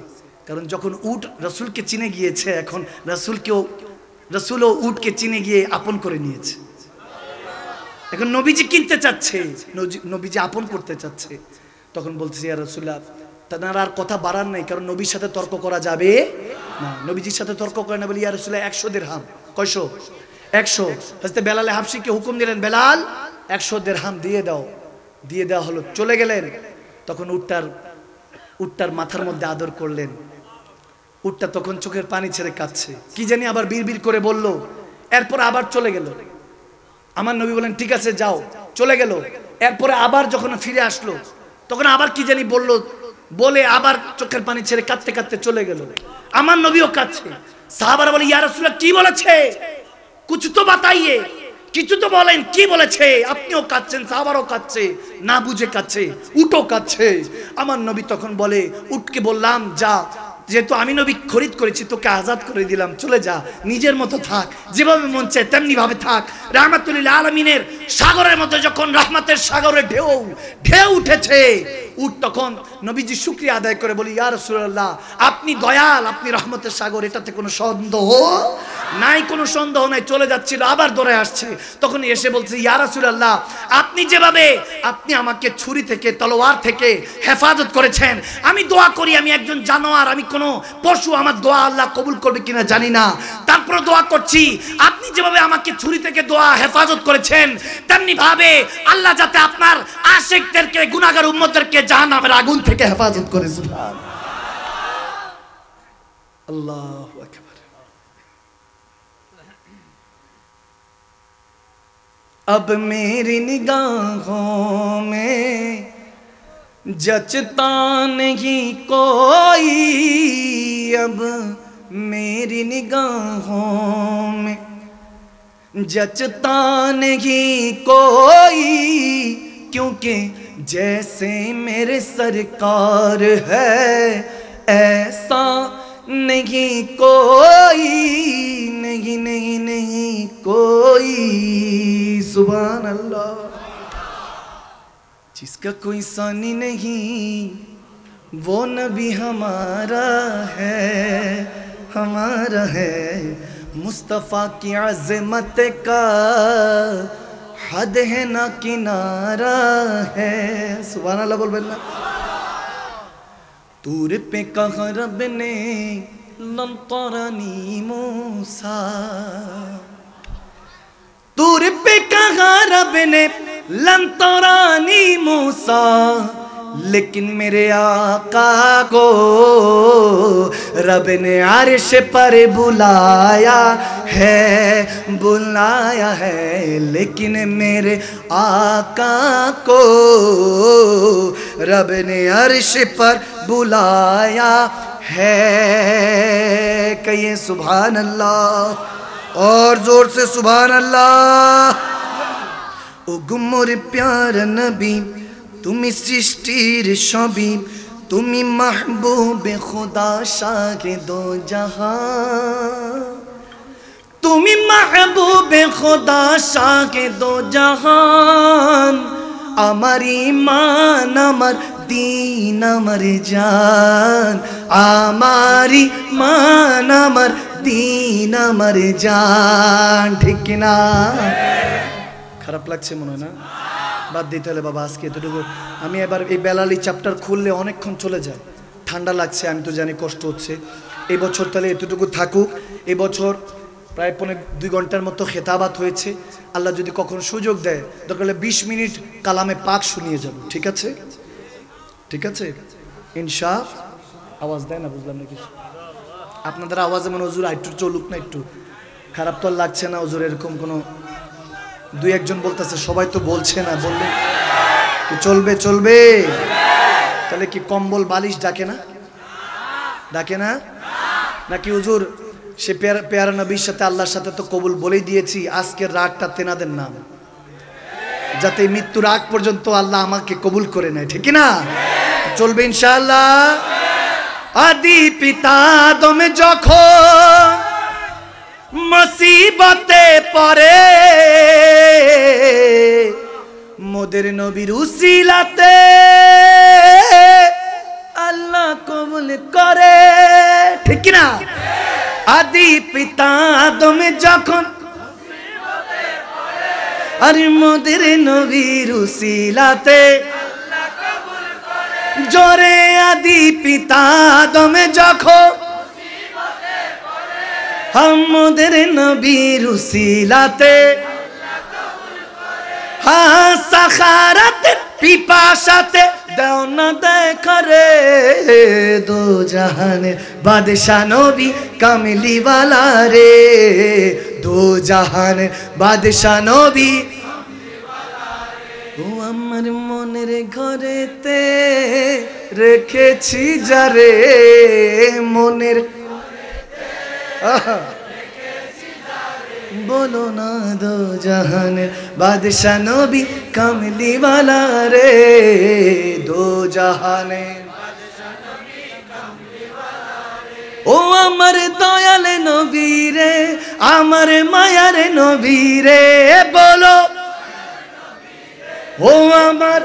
কারণ যখন উট রাসূলকে চিনে গিয়েছে, এখন রাসূলও উটকে চিনে গিয়ে আপন করে নিয়েছে। এখন নবীজি কিনতে চাচ্ছে, নবীজি আপন করতে চাচ্ছে। তখন বলতেছে ইয়া রাসূলুল্লাহ, তার আর কথা বাড়ার নাই, কারণ নবীর সাথে তর্ক করা যাবে না। নবীজির সাথে তর্ক করে না। বলি ইয়া রাসূলুল্লাহ 100 দিরহাম। কয়শো? 100। হযরত বেলাল হাবশিকে হুকুম দিলেন, বেলাল 100 দিরহাম দিয়ে দাও। দিয়ে দেওয়া হলো, চলে গেলেন। তখন উটটার মাথার মধ্যে আদর করলেন। উটটা তখন চোখের পানি ছেড়ে কাঁদছে, কি জানি আবার বিড়বিড় করে বলল। এরপর আবার চলে গেল। আমার নবী বলেন ঠিক আছে যাও, চলে গেল। এরপরে আবার যখন ফিরে আসলো, তখন আবার কি জানি বলল, বলে আবার চোখের পানি ছেড়ে কাঁদতে কাঁদতে চলে গেল। আমার নবীও কাঁদছে। সাহাবারা বলে ইয়া রাসূলুল্লাহ কি বলেছে, কিছু তো বাতাইয়ে, কিছু তো বলেন কি বলেছে। আপনিও কাঁদছেন, সাহাবারাও কাঁদছে, না বুঝে কাঁদছে, উটও কাঁদছে। আমার নবী তখন বলে উটকে বললাম যা যেহেতু আমি নবী খরিদ করেছি, তোকে আজাদ করে দিলাম, চলে যা, নিজের মতো থাক, যেভাবে মন চায় তেমনি ভাবে থাক। রাহমাতুল আলামিনের সাগরের মধ্যে যখন রহমতের সাগরে ঢেউ উঠেছে, তখন নবীজি শুকরিয়া আদায় করে বলি, ইয়া রাসূলুল্লাহ, আপনি দয়াল, আপনি রহমতের সাগর, এটাতে কোনো সন্দেহ নাই, কোনো সন্দেহ নাই। চলে যাচ্ছিল, আবার দৌড়ে আসছে, তখন এসে বলছে, ইয়া রাসূলুল্লাহ, আপনি যেভাবে আপনি আমাকে ছুরি থেকে, তলোয়ার থেকে হেফাজত করেছেন, আমি দোয়া করি, আমি একজন জানোয়ার, আমি কোনো পশু, আমার দোয়া আল্লাহ কবুল করবে কিনা জানি না, তারপর দোয়া করছি, আপনি যেভাবে আমাকে ছুরি থেকে দোয়া হেফাজত করেছেন, তেমনি ভাবে আল্লাহ যাতে আপনার আশিকদেরকে, গুনাহগার উম্মতদেরকে জাহান্নামের আগুন থেকে হেফাজত করে। সুবহানাল্লাহ, আল্লাহু আকবার। अब मेरी निगाहों में जचता नहीं कोई, अब मेरी निगाहों में जचता नहीं कोई, क्योंकि जैसे मेरे सरकार है ऐसा नहीं कोई, नहीं नहीं नहीं कोई। सुभान अल्लाह। जिसका कोई सानी नहीं वो नबी हमारा है, मुस्तफ़ा की अज़मत का हद है ना किनारा है। सुभान अल्लाह बोल बेना। तूर पे कहा रब ने लन तरानी मूसा, तूर पे कहा रब ने लन तरानी मूसा, लेकिन मेरे आका को रब ने अर्श पर बुलाया है, लेकिन मेरे आका को रब ने अर्श पर बुलाया है। कहिए सुभान अल्लाह, और जोर से सुभान अल्लाह। ओ गुम्मोर प्यार नबी, তুমি সৃষ্টির সবই, তুমি মাহবুবে খুদা শাহে দো জাহান, তুমি মাহবুবে খুদা শাহে দো জাহান, আমার ঈমান আমার দীন আমার জান, আমার ঈমান আমার দীন আমার জান। ঠিক না? খারাপ লাগছে মনে হয় না? বাদ দিতে হলে বাবা আজকে এতটুকু। আমি এবার এই বেলালি চ্যাপ্টার খুললে অনেকক্ষণ চলে যায়, ঠান্ডা লাগছে, আমি তো জানি কষ্ট হচ্ছে। এই বছর তাহলে এতটুকু থাকুক। এই বছর প্রায় 2 ঘন্টার মতো খেতাবাত হয়েছে। আল্লাহ যদি কখন সুযোগ দেয়, দরকার হলে 20 মিনিট কালামে পাক শুনিয়ে যাব। ঠিক আছে? ঠিক আছে ইনশাআল্লাহ। আওয়াজ দেয় না, বুঝলাম না কিছু। আপনাদের আওয়াজে মনে হুজুর একটু চলুক না, একটু খারাপ তো লাগছে না হুজুর? এরকম কোনো 2-1 জন বলতেছে, সবাই তো বলছে না, বললে কি চলবে? চলবে। তাহলে কি কম্বল বালিশ ডাকে না? ডাকে না? নাকি হুজুর সে পেয়ারা নবীর সাথে আল্লাহর সাথে তো কবুল বলেই দিয়েছি, আজকের রাতটা তেনাদের নাম, যাতে মৃত্যুর আগ পর্যন্ত আল্লাহ আমাকে কবুল করে নেয়। ঠিক না? চলবে ইনশাআল্লাহ। আদি পিতা আদম যখন মুসিবতে পড়ে, মোদের নবীর উসিলাতে আল্লাহ কবুল করে। ঠিক না? আদি পিতা আদম যখন মুসিবতে পড়ে, আর মোদের নবীর উসিলাতে আল্লাহ কবুল করে। জোরে আদি পিতা আদম যখন আমাদের নবীর উসিলাতে হ্যাঁ সাখারাতের পিপাসাতে দাও না দেখা রে, দো জাহানের বাদশা নবী কামলিওয়ালা রে, দো জাহানের বাদশা নবী। ও আমার মনের ঘরেতে রেখেছি যারে, মনের बोलो ना दो जहाনের বাদশা নবী কামলিওয়ালা রে, দো জাহানের বাদশা নবী কামলিওয়ালা রে। ও আমার দয়াল নবী রে, আমার মায়ার নবী রে, বলো ও আমার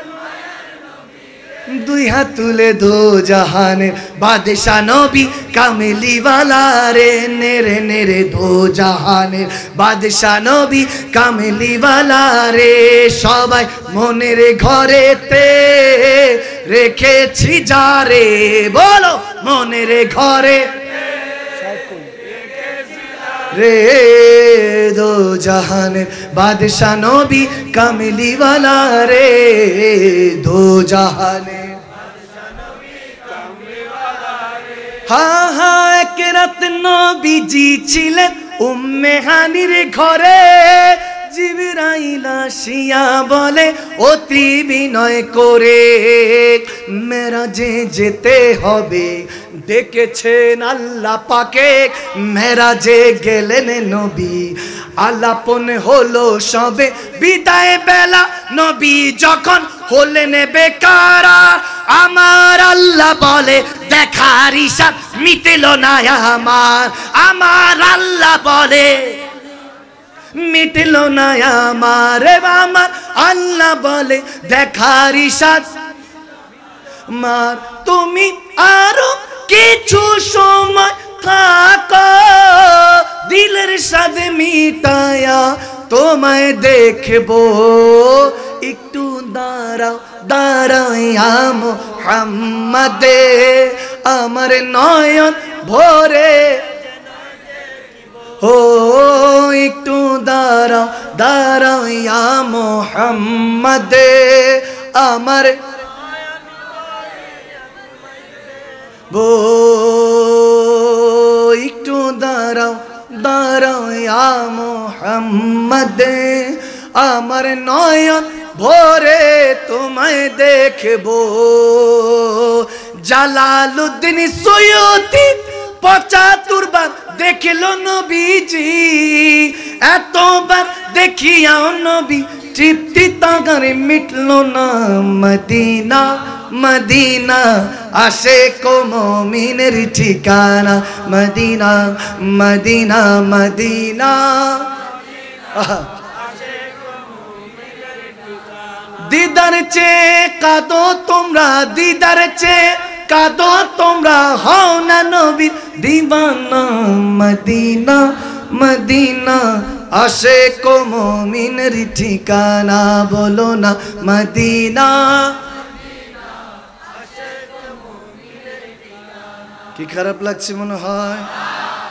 দুই হাত তুলে দো জাহানের বাদশা নবী কামলিওয়ালা রে, নেরে নেরে দো জাহানের বাদশা নবী কামলিওয়ালা রে। সবাই মনের ঘরেতে রেখেছি যারে, বলো মনের ঘরে রে, দো জাহানের বাদশা নবী কামলিওয়ালা রে, দো জাহানের হা হা। এক রাত নবীজি ছিলেন উম্মে হানির ঘরে, জিবরাইল আসিয়া বলে অতি বিনয় করে, মেরাজে যেতে হবে ডেকেছেন আল্লাহ পাকে। মেরাজে গেলেন নবী, আলাপন হলো সবে বিদায় বেলা, নবী যখন হলেন বেকারা, আমার আল্লাহ বলে দেখার ইশারা মিটলো না আমার, আমার আল্লাহ বলে মিটলো না আমার, আমার আল্লাহ বলে দেখার ইশারা মার। তুমি আরো কিছু সময় থাকো, দিলের স্বাদ মিটায়া তোমায় দেখবো, একটু দাঁড়াও দাঁড়াইয়া মুহাম্মাদে, আমার নয়ন ভরে ও একটু দাঁড়াও দাঁড়াইয়া মুহাম্মাদে, আমার বো একটু দাঁড়াও দাঁড়াও ইয়া মুহাম্মাদে, আমার নয়ন ভরে তোমায় দেখবো। জালালউদ্দিন সৈয়দী ৭৫ বার দেখলো নবীজি, এতবার দেখিয়াও নবী তৃপ্তি তাগারে মিটলো না। মদিনা মদিনা আশিক মুমিনের ঠিকানা, মদিনা মদিনা মদিনা। দিদার চেয়ে কাঁদো তোমরা, দিদার চেয়ে কাঁদো তোমরা, হও না নবীর দিওয়ানা। মদিনা মদিনা আশিক মুমিনের ঠিকানা, বলো না মদিনা। কি খারাপ লাগছে মনে হয়?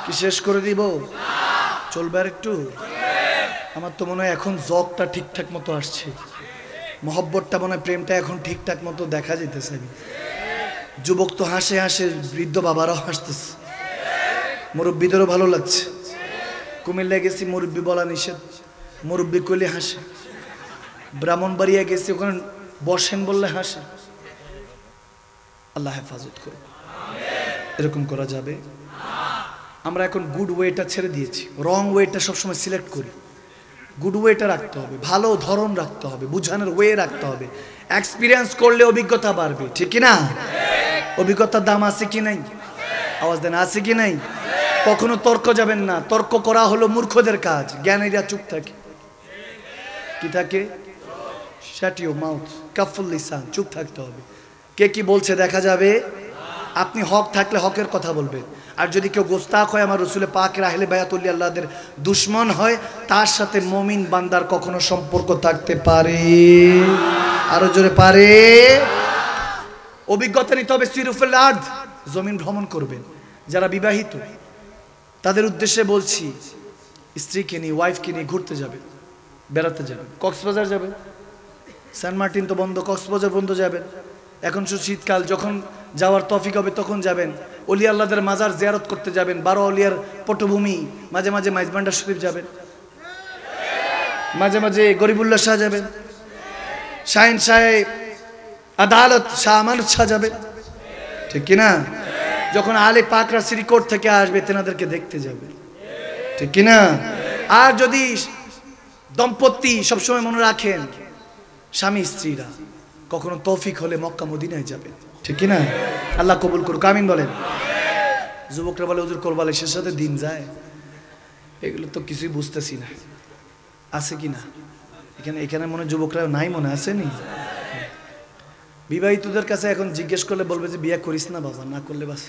কি শেষ করে দিব? চলবে আর একটু? আমার তো মনে হয় এখন জগটা ঠিকঠাক মতো আসছে, মহব্বতটা মনে হয় প্রেমটা এখন ঠিকঠাক মতো দেখা যেতেছে। যুবক তো হাসে হাসে, বৃদ্ধ বাবারাও হাসতেছে, মুরব্বীদেরও ভালো লাগছে। কুমিল্লা গেছি, মুরব্বী বলা নিষেধ, মুরব্বী কইলে হাসে। ব্রাহ্মণবাড়িয়া গেছি, ওখানে বসেন বললে হাসে। আল্লাহ হেফাজত করুন। এরকম করা যাবে? আমরা এখন গুড ওয়েটা ছেড়ে দিয়েছি, রং ওয়েটা সবসময় সিলেক্ট করি। গুড ওয়েটা রাখতে হবে, ভালো ধরন রাখতে হবে, বুঝানোর ওয়ে রাখতে হবে। এক্সপিরিয়েন্স করলে অভিজ্ঞতা বাড়বে, ঠিক কি না? অভিজ্ঞতার দাম আছে কি নাই? আওয়াজ দেন, আছে কি নাই? কখনো তর্ক যাবেন না, তর্ক করা হলো মূর্খদের কাজ। জ্ঞানীরা চুপ থাকে, কি থাকে? শাট ইউর মাউথ, কাফুল লিসান, চুপ থাকতে হবে। কে কি বলছে দেখা যাবে। আপনি হক থাকলে হকের কথা বলবেন, আর যদি কেউ গোস্তাক হয়, আমার রসুল পাকের আহলে বায়াতুল আল্লাহদের দুশ্মন হয়, তার সাথে মুমিন বান্দার কখনো সম্পর্ক থাকতে পারে? আরো জোরে পারে? অভিজ্ঞতা নিতে হবে। সিরুফুল আরদ, জমিন ভ্রমণ করবেন। যারা বিবাহিত তাদের উদ্দেশ্যে বলছি, স্ত্রীকে নিয়ে, ওয়াইফকে নিয়ে ঘুরতে যাবে, বেড়াতে যাবেন। কক্সবাজার যাবেন, সেন্ট মার্টিন তো বন্ধ, কক্সবাজার বন্ধ যাবেন। এখন শীতকাল, যখন যাওয়ার তৌফিক হবে তখন যাবেন। ওলি আল্লাহদের মাজার জিয়ারত করতে যাবেন, 12 অলিয়ার পটভূমি, মাঝে মাঝে মাইজবান্ডার শরীফ যাবেন, মাঝে মাঝে গরিবুল্লাহ শাহ যাবেন, শাহিন সাহেব আদালত শাহ আমানত শাহ যাবেন, ঠিক কিনা? যখন আলে পাকরা শ্রীকোট থেকে আসবে, তেনাদেরকে দেখতে যাবে, ঠিক কিনা? আর যদি দম্পতি সবসময় মনে রাখেন, স্বামী স্ত্রীরা কখনো তৌফিক হলে মক্কা মদিনায় যাবে, ঠিক কিনা? আল্লাহ কবুল করুক, আমিন বলেন। যুবকরা বলে হুজুর কোরবালিশের সাথে দিন যায়, এগুলো তো কিছুই বুঝতেছি না। আছে কি না এখানে? এখানে মনে যুবকরা নাই, মনে আসেনি? বিবাহিতদের কাছে এখন জিজ্ঞেস করলে বলবে যে বিয়ে করিস না বাবা, না করলে বাস।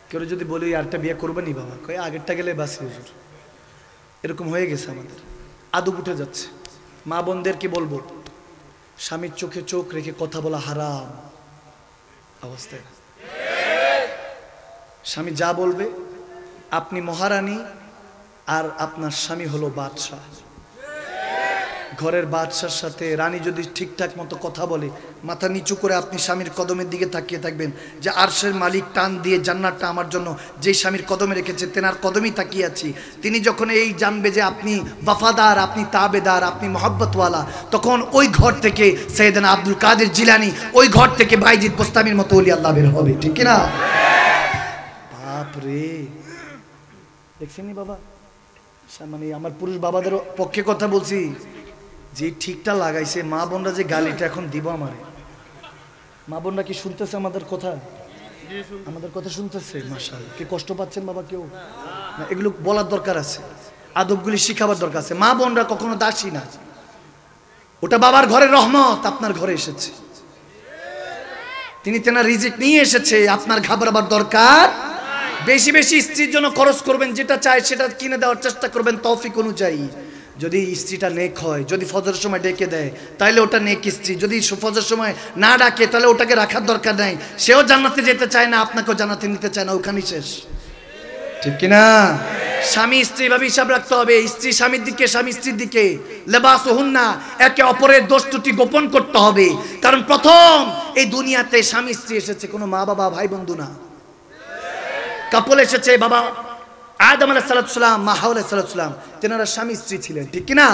কেউ যদি বলি আরেকটা বিয়ে করবে নি বাবা, কয়ে আগেরটা গেলে বাসি হুজুর। এরকম হয়ে গেছে আমাদের, আদব উঠে যাচ্ছে। মা বোনদের কি বলবো, স্বামীর চোখে চোখ রেখে কথা বলা হারাম অবস্থায়। স্বামী যা বলবে, আপনি মহারানী আর আপনার স্বামী হলো বাদশাহ। ঘরের বাদশার সাথে রানী যদি ঠিকঠাক মতো কথা বলে, মাথা নিচু করে আপনি স্বামীর কদমের দিকে তাকিয়ে থাকবেন যে আরশের মালিক টান দিয়ে জান্নাতটা আমার জন্য যে স্বামীর কদমে রেখেছে তেনার কদমই তাকিয়ে আছি। তিনি যখন এই জানবে যে আপনি ওয়াফাদার, আপনি তাবেদার, আপনি মোহাব্বতওয়ালা, তখন ওই ঘর থেকে সৈয়দনা আব্দুল কাদের জিলানী, ওই ঘর থেকে বাইজিদ বোস্তামির মতো ওলি আল্লাহ বের হবে, ঠিক না? বাপ রে, দেখছেননি বাবা? মানে আমার পুরুষ বাবাদের পক্ষে কথা বলছি, যে ঠিকটা লাগাইছে। মা বোনরা যে গালিটা এখন দিব আমারে, মা বোনরা কি শুনতেছে আমাদের কথা? আমাদের কথা শুনতেছে? মাশাআল্লাহ। কি কষ্ট পাচ্ছেন বাবা কেউ? না, এগুলো বলার দরকার আছে, আদবগুলি শিখাবার দরকার আছে। মা বোনরা কখনো দাসী না, ওটা বাবার ঘরের রহমত আপনার ঘরে এসেছে, তিনি তেনার রিজিক নিয়ে এসেছে, আপনার ঘাবড়াবার দরকার। বেশি বেশি স্ত্রীর জন্য খরচ করবেন, যেটা চায় সেটা কিনে দেওয়ার চেষ্টা করবেন তৌফিক অনুযায়ী। যদি স্ত্রীটা নেক হয়, যদি ফজরের সময় ডেকে দেয় তাহলে ওটা নেক স্ত্রী। যদি ফজরের সময় না ডাকে তাহলে ওটাকে রাখার দরকার নাই। সেও জান্নাতে যেতে চায় না, আপনাকেও জান্নাতে নিতে চায় না, ওখানেই শেষ, ঠিক কিনা? স্বামী স্ত্রী ভাবে হিসাব রাখতে হবে, স্ত্রী স্বামীর দিকে, স্বামী স্ত্রীর দিকে। লেবাসুহুন্না, একে অপরের দোষ ত্রুটি গোপন করতে হবে। কারণ প্রথম এই দুনিয়াতে স্বামী স্ত্রী এসেছে, কোনো মা বাবা ভাই বন্ধু না। কাপল এসেছে, বাবা আদম আলাইহিস সালাম, মা হাওয়া আলাইহিস সালাম, তেনারা স্বামী স্ত্রী ছিলেন, ঠিক কিনা?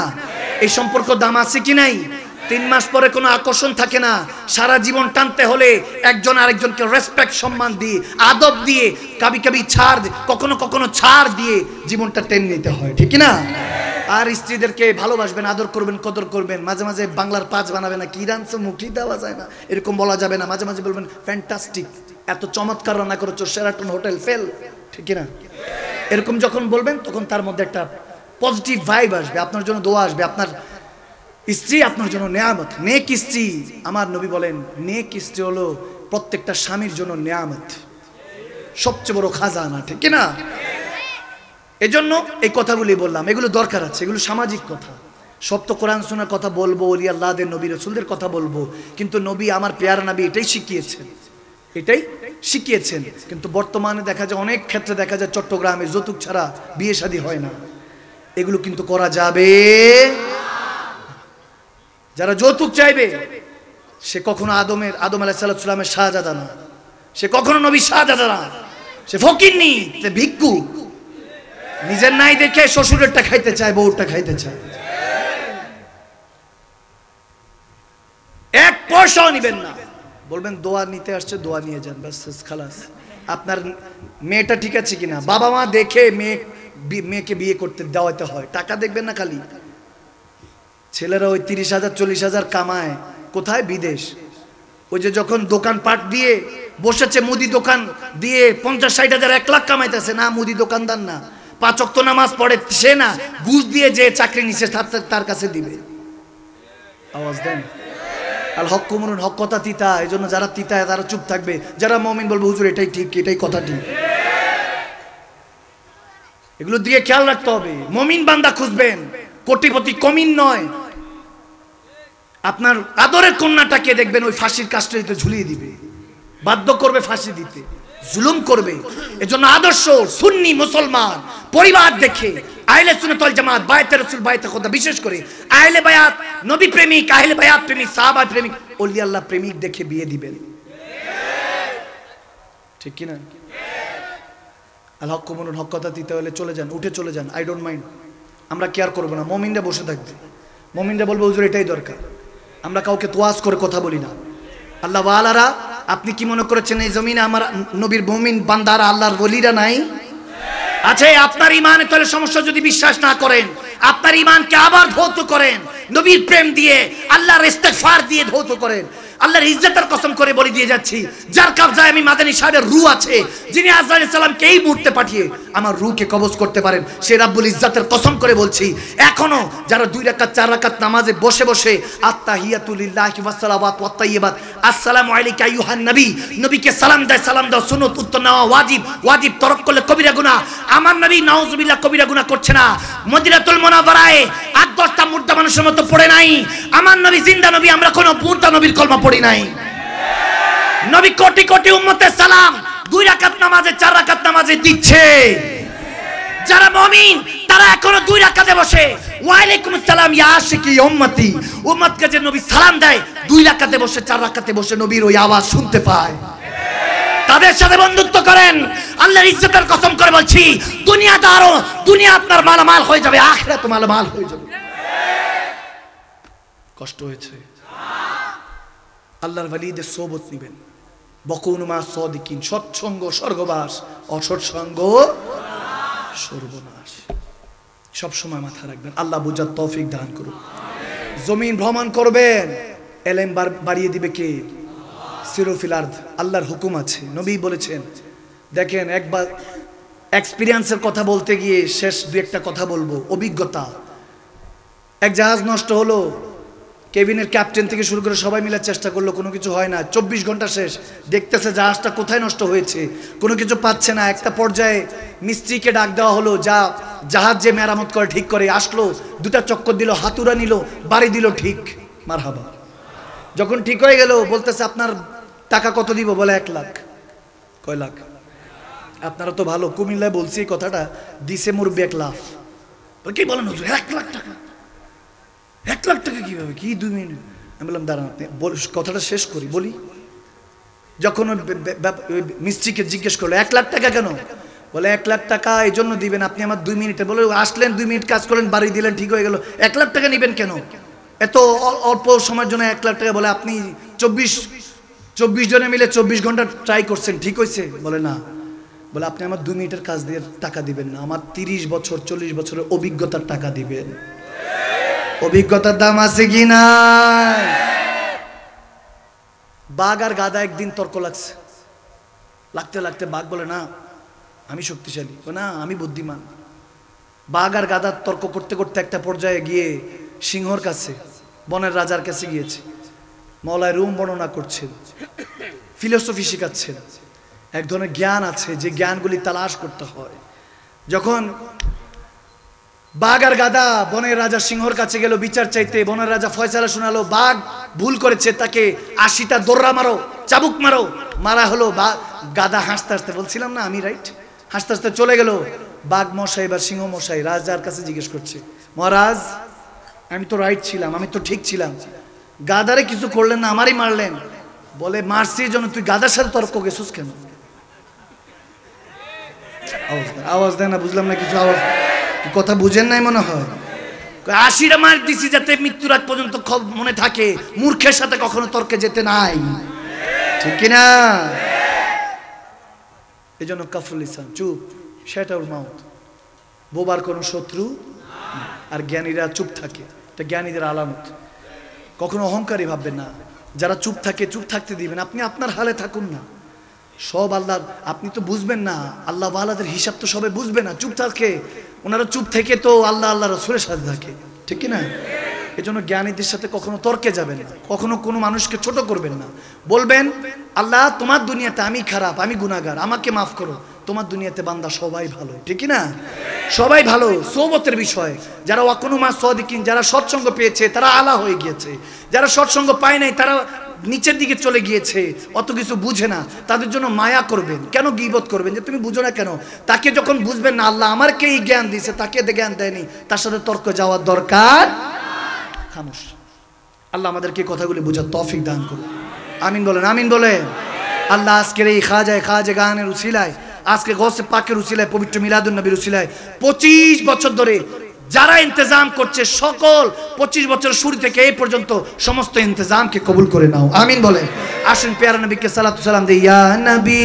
এই সম্পর্ক দাম আছে কি নাই? 3 মাস পরে কোনো আকর্ষণ থাকে না। সারা জীবন টানতে হলে একজন আরেকজনকে রেসপেক্ট, সম্মান দিয়ে, আদব দিয়ে, কাবি কাবি ছাড়, কখনো কখনো ছাড় দিয়ে জীবনটা টেনে নিতে হয়, ঠিক কিনা? আর স্ত্রীদেরকে ভালোবাসবেন, আদর করবেন, কদর করবেন। মাঝে মাঝে বাংলার পাঁচ বানাবে না, কি রাঁধছো মুখই দেওয়া যায় না, এরকম বলা যাবে না। মাঝে মাঝে বলবেন ফ্যান্টাস্টিক, এত চমৎকার রান্না করেছো, শেরাটন হোটেল ফেল, ঠিক কিনা? এরকম যখন বলবেন তখন তার মধ্যে একটা পজিটিভ ভাইব আসবে, আপনার জন্য দোয়া আসবে। আপনার স্ত্রী আপনার জন্য নেয়ামত, নেক স্ত্রী। আমার নবী বলেন নেক স্ত্রী হলো প্রত্যেকটা স্বামীর জন্য নেয়ামত, সবচেয়ে বড় খাজানা, ঠিক কিনা? এজন্য এই কথাগুলি বললাম, এগুলো দরকার আছে, এগুলো সামাজিক কথা। সব তো কোরআন শোনার কথা বলবো, ওলি আল্লাহদের, নবী রাসূলদের কথা বলবো, কিন্তু নবী, আমার পেয়ারা নবী এটাই শিখিয়েছেন, এটাই শিখিয়েছেন। কিন্তু বর্তমানে দেখা যায়, অনেক ক্ষেত্রে দেখা যায় চট্টগ্রামে যৌতুক ছাড়া বিয়ে শাদী হয় না। এগুলো কিন্তু করা যাবে। যারা যৌতুক চাইবে সে কখনো আদম আলাইহিস সালামের শাহজাদা না, সে কখনো নবী শাহজাদা না, সে ফকিন্নি, সে ভিক্ষু। নিজের নাই দেখে শ্বশুরেরটা খাইতে চায়, বউরটা খাইতে চায়। 1 পয়সাও নিবেন না, বলবেন দোয়া নিতে আসছে, দোয়া নিয়ে যান, ব্যাস খালাস। আপনার মেয়েটা ঠিক আছে কিনা বাবা মা দেখে মেয়েকে বিয়ে করতে দেওয়াতে হয়। টাকা দেখবেন না খালি। ছেলেরা ওই 30,000 40,000 কামায় কোথায়? বিদেশ। ওই যে যখন দোকান পাট দিয়ে বসেছে, মুদি দোকান দিয়ে 50-60,000 1 লাখ কামাইতেছে, না মুদি দোকানদার না, 5 ওয়াক্ত নামাজ পড়ে সে না, ঘুষ দিয়ে যে চাকরি নিছে তার কাছে দিবে। আওয়াজ দেন। আল হক কুমরুন, হক কথা তিতা। এই জন্য যারা তিতা তারা চুপ থাকবে, যারা মুমিন বলবে হুজুর এটাই ঠিক, এটাই কথা ঠিক। এগুলো দিয়ে খেয়াল রাখতে হবে। মুমিন বান্দা খুঁজবেন, কোটিপতি কমিন নয়। আপনার আদরের কন্যাটাকে দেখবেন ওই ফাঁসির কাস্টডিতে ঝুলিয়ে দিবে, বাধ্য করবে ফাঁসি দিতে, জুলুম করবে। এজন্য আদর্শ সুন্নি মুসলমান পরিবার দেখে, আহলে সুন্নাত ওয়াল জামাত, বায়তে রাসূল, বায়তে খোদা, বিশেষ করে আহলে বায়াত, নবী প্রেমিক, আহলে বায়াত প্রেমিক, সাহাবা প্রেমিক, ওলি আল্লাহ প্রেমিক দেখে বিয়ে দিবেন, ঠিক কি না? আল হক কুমরুন, হক কথা দিতে হলে চলে যান, উঠে চলে যান, আই ডোন্ট মাইন্ড। আমরা কেয়ার করবো না। মুমিনরা বসে থাকবে, মুমিনরা বলবে হুজুর এটাই দরকার। আমরা কাউকে তোয়াজ করে কথা বলি না। আল্লাহ ওয়ালারা, আপনি কি মনে করেছেন এই জমিনে আমার নবীর মুমিন বান্দারা, আল্লাহর ওলিরা নাই? আছে। আপনার ইমানে তাহলে সমস্যা। যদি বিশ্বাস না করেন, আপনার ঈমানকে আবার ধৌত করেন নবীর প্রেম দিয়ে, আল্লাহর ইস্তেগফার দিয়ে ধৌত করেন। আল্লাহর ইজ্জতের কসম করে বলে দিয়ে যাচ্ছি, যার কবজায় আমি মাদানী সাহেবের রূহ আছে, যিনি আজরাইল সালামকে এই মুহূর্তে পাঠিয়ে আমার রূহকে কবজ করতে পারেন, সে রাব্বুল ইজ্জতের কসম করে বলছি, এখনো যারা 2 রাকাত 4 রাকাত নামাজে বসে বসে আত্তাহিয়াতু লিল্লাহি ওয়াস সালাওয়াতু ওয়াত তাইয়্যিবাত আসসালামু আলাইকা আইয়ুহান নবী, নবীকে সালাম দেয়, সালাম দাও সুন্নাত, উত্তর নেওয়া ওয়াজিব, ওয়াজিব তরক করলে কবিরা গুনাহ। আমার নবী নাউজুবিল্লাহ কবিরা গুনাহ করছে না, মদিনাতুল মুনাওয়ারায় 8-10টা মুর্দা মানুষের মতো পড়ে নাই। আমার নবী জিন্দা নবী, আমরা কোনো মুর্দা নবীর কলমা পড়ি নাই। নবী কোটি কোটি উম্মতের সালাম 2 রাকাত নামাজে 4 রাকাত নামাজে দিচ্ছে। যারা মুমিন তারা এখনো 2 রাকাতে বসে ওয়া আলাইকুম আসসালাম ইয়া আশিকি উম্মতি, উম্মতকে যে নবী সালাম দেয় 2 রাকাতে বসে 4 রাকাতে বসে নবীর ওই আওয়াজ শুনতে পায়। তাদের সাথে বন্ধুত্ব করেন। আল্লাহর ইজ্জতের কসম করে বলছি, দুনিয়াদারও দুনিয়া আপনার মালামাল হয়ে যাবে, আখিরাত মালামাল হয়ে যাবে। কষ্ট হয়েছে? আল্লাহর ওয়ালিদের সোহবত নেবেন। বকুন মা সাদিকিন, সৎসঙ্গ স্বর্গবাস, অসৎসঙ্গ সর্বনাশ। সব সময় মাথা রাখবেন। আল্লাহ বুঝার তৌফিক দান করুন। জমিন ভ্রমণ করবেন, এলেম বাড়িয়ে দিবে কে? সিরফিল আরদ, আল্লাহর হুকুম আছে। নবী বলেছেন, দেখেন একবার এক্সপিরিয়েন্সের কথা বলতে গিয়ে শেষ 2-একটা কথা বলবো, অভিজ্ঞতা। এক জাহাজ নষ্ট হলো, কেবিনের ক্যাপ্টেন থেকে শুরু করে সবাই মিলে চেষ্টা করলো, কোনো কিছু হয় না। 24 ঘন্টা শেষ, দেখতেছে জাহাজটা কোথায় নষ্ট হয়েছে, কোনো কিছু পাচ্ছে না। একটা পর্যায়ে মিস্ত্রিকে ডাক দেওয়া হলো, যা জাহাজ যে মেরামত করে ঠিক করে আসলো, 2টা চক্কর দিল, হাতুড়া নিল, বাড়ি দিল, ঠিক মারহাবা। যখন ঠিক হয়ে গেল বলতেছে, আপনার টাকা কত দিব? বলে 1 লাখ। কয় লাখ? আপনারা তো ভালো, কুমিল্লায় বলছি এই কথাটা, দিছে মুরব্বি 1 লাখ। কি বলেন হুজুর, 1 লাখ টাকা? 1 লাখ টাকা কিভাবে? কি 2 মিনিট? আমি বললাম দাঁড়ান, কথাটা শেষ করি বলি। যখন মিস্ত্রিকে জিজ্ঞেস করলো 1 লাখ টাকা কেন? বলে 1 লাখ টাকা এই জন্য দিবেন, আপনি আমার 2 মিনিটে, বলে আসলেন 2 মিনিট কাজ করলেন, বাড়ি দিলেন, ঠিক হয়ে গেল, 1 লাখ টাকা নিবেন কেন? এত অল্প সময়ের জন্য 1 লাখ টাকা? বলে আপনি 24 জনে মিলে 24 ঘন্টা ট্রাই করছেন, ঠিক হয়েছে? বলে না। বলে আপনি আমার 2 মিনিটের কাজ দিয়ে টাকা দিবেন না, আমার 30 বছর 40 বছরের অভিজ্ঞতার টাকা দিবেন। অভিজ্ঞতার দাম আছে কি না? বাঘ আর গাধা একদিন তর্ক লাগছে, লাগতে লাগতে বাঘ বলে না আমি শক্তিশালী, না আমি বুদ্ধিমান। বাঘ আর গাধা তর্ক করতে করতে একটা পর্যায়ে গিয়ে সিংহর কাছে, বনের রাজার কাছে গিয়েছে। মওলায় রুম বর্ণনা করছেন, ফিলোসফি শিখাচ্ছেন, এক ধরনের জ্ঞান আছে যে জ্ঞানগুলি তালাশ করতে হয়। যখন বাঘ আর গাধা বনের রাজা সিংহর কাছে গেল বিচার চাইতে, বনের রাজা ফয়সালা শোনালো, বাঘ ভুল করেছে, তাকে 80টা দৌড়া মারো, চাবুক মারো। মারা হলো। গাধা হাসতে হাসতে, বলছিলাম না আমি রাইট, হাসতে হাসতে চলে গেল। বাঘ মশাই বা সিংহ মশাই রাজার কাছে জিজ্ঞেস করছে, মহারাজ আমি তো রাইট ছিলাম, আমি তো ঠিক ছিলাম, গাধারে কিছু করলেন না, আমারই মারলেন। বলে মারছি জন্য তুই গাধার সাথে তর্ক গেছিস কেন? আওয়াজ দেয় না, বুঝলাম না কিছু। আওয়াজ, কথা বুঝেন নাই মনে হয়। 80টা মার দিছি যাতে মৃত্যুর আগ পর্যন্ত মনে থাকে, মূর্খের সাথে কখনো তর্কে যেতে নাই, ঠিক কিনা? এই জন্য কাফরুল ইসলাম চুপ, সেটার মাউথ। বোবার কোনো শত্রু, আর জ্ঞানীরা চুপ থাকে, এটা জ্ঞানীদের আলামত। কখনো অহংকারী ভাববেন না। যারা চুপ থাকে চুপ থাকতে দিবেন, আপনি আপনার হালে থাকুন না। সব আল্লাহ, আপনি তো বুঝবেন না, আল্লাহ ওয়ালাদের হিসাব তো সবাই বুঝবে না। চুপ থাকে, ওনারা চুপ থেকে তো আল্লাহ আল্লাহ রাসূলের সাথে থাকে, ঠিক কিনা? এই জন্য জ্ঞানীদের সাথে কখনো তর্কে যাবেন না, কখনো কোনো মানুষকে ছোট করবেন না। বলবেন আল্লাহ তোমার দুনিয়াতে আমি খারাপ, আমি গুনাহগার, আমাকে মাফ করো, তোমার দুনিয়াতে বান্দা সবাই ভালো, ঠিক না? সবাই ভালো। সোহবতের বিষয়, যারা ওয়াকুনুমা সাদিকিন, যারা সৎসঙ্গ পেয়েছে তারা আলা হয়ে গিয়েছে, যারা সৎসঙ্গ পায় নাই তারা নিচের দিকে চলে গিয়েছে, অত কিছু বুঝে না, তাদের জন্য মায়া করবেন। কেন গীবত করবেন যে তুমি বুঝো না কেন? তাকে যখন বুঝবেন না আল্লাহ আমারকে এই জ্ঞান দিয়েছে, তাকে জ্ঞান দেয়নি, তার সাথে তর্ক যাওয়ার দরকার খামোশ। আল্লাহ আমাদেরকে কথাগুলি বোঝার তৌফিক দান করুন, আমিন বলেন, আমিন বলেন। আল্লাহ আজকের এই খাজা গানের উসিলায়, আজকে গৌসে পাকের উসিলায়, পবিত্র মিলাদুন নবীর উসিলায় 25 বছর ধরে যারা ইন্তজাম করছে, সকল 25 বছর শুরু থেকে এই পর্যন্ত সমস্ত ইন্তজামকে কবুল করে নাও, আমিন বলেন। আসেন পেয়ারা নবীকে সালাতু সালাম দেই। ইয়া নবী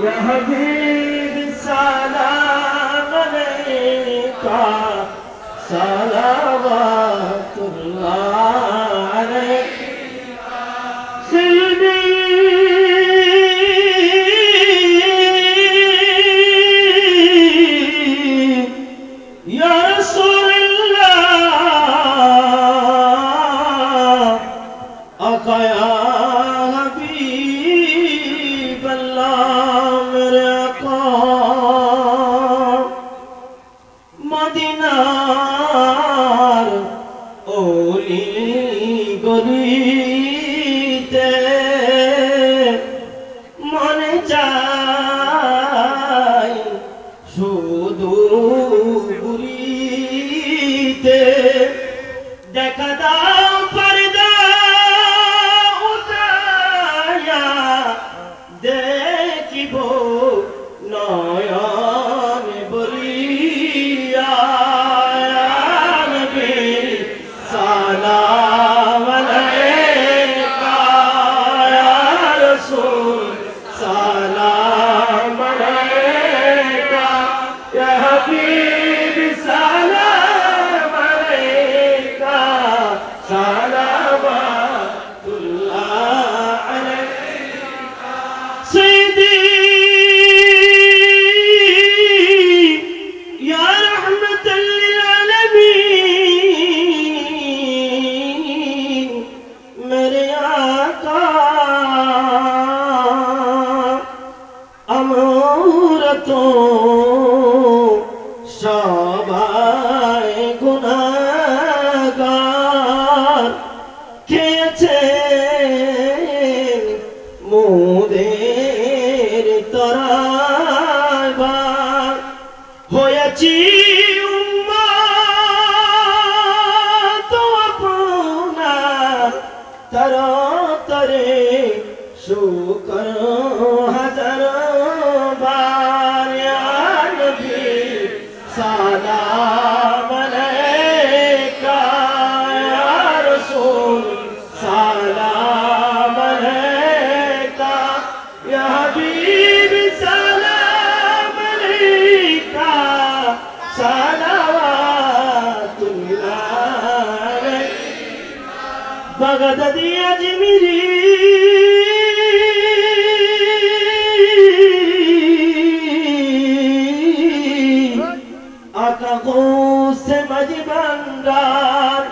یا حبیب سلام علیکہ صلوات اللہ علیکہ سیدی یا رسول اللہ آقا یا حبیب اللہ میرے آقا মদিনার অলি গলিতে মনে চাই শুধু ঘুরিতে দেখা দাও পর্দা উঠাইয়া দেখিব নয়ন বলিয়া সালাম আলাইকা ইয়া রাসূল সালাম আলাইকা ইয়া হাবিব সালাম আলাইকা সালাওয়াতুল্লাহ আলাইকা সাইয়্যিদি ইয়া রাহমাতাল লিল আলামিন মেরে আকা আমরা তো সবাই গুনাহগার খেয়েছেন মোদের তরাইবার হয়েছি উম্মত আপনার তরে শুকর হাজার বার ইয়া নবী সালাম আলাইকা ইয়া রাসূল সালাম আলাইকা ইয়া হাবিব সালাম আলাইকা সালাওয়াতুল্লাহ আলাইকা বাগদাদি আজমিরি आका गौस मजबंगार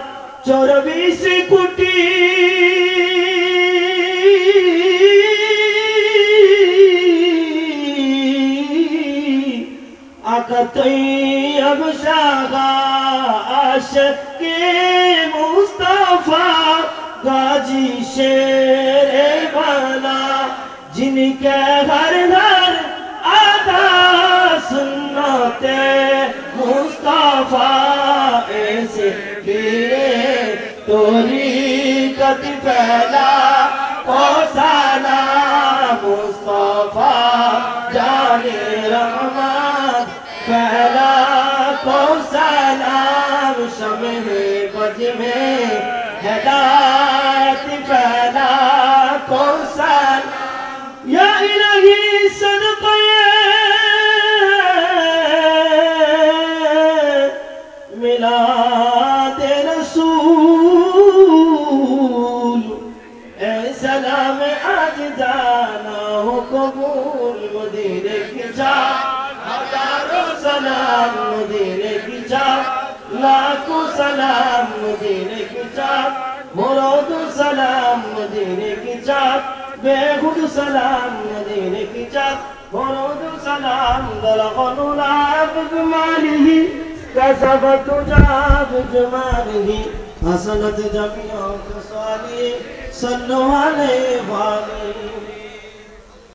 24 कोटी आका तैयब शागा आशिक के मुस्तफा गाजी शेरे वाला जिनके घर घर आधा सुन्नते मुस्तफा ऐसे पीरे तरीक़त फैला पहुँचाना मुस्तफा जाने रहमत फैला पहुँचाना शम्ह बज में हिदायत फैला पहुँचाना या इलाही सदक़े मिलाद रसूल ए सलाम आज जाना हो कबूल मदीने की जा हजारों सलाम मदीने की जा लाखों सलाम मदीने की जा मुराद सलाम मदीने की जा बेखुद सलाम मदीने की जा मुराद सलाम दलगनुला बिजमालिही كسبت جاب جماله حسنت جميع خصاله صلوا عليه وآله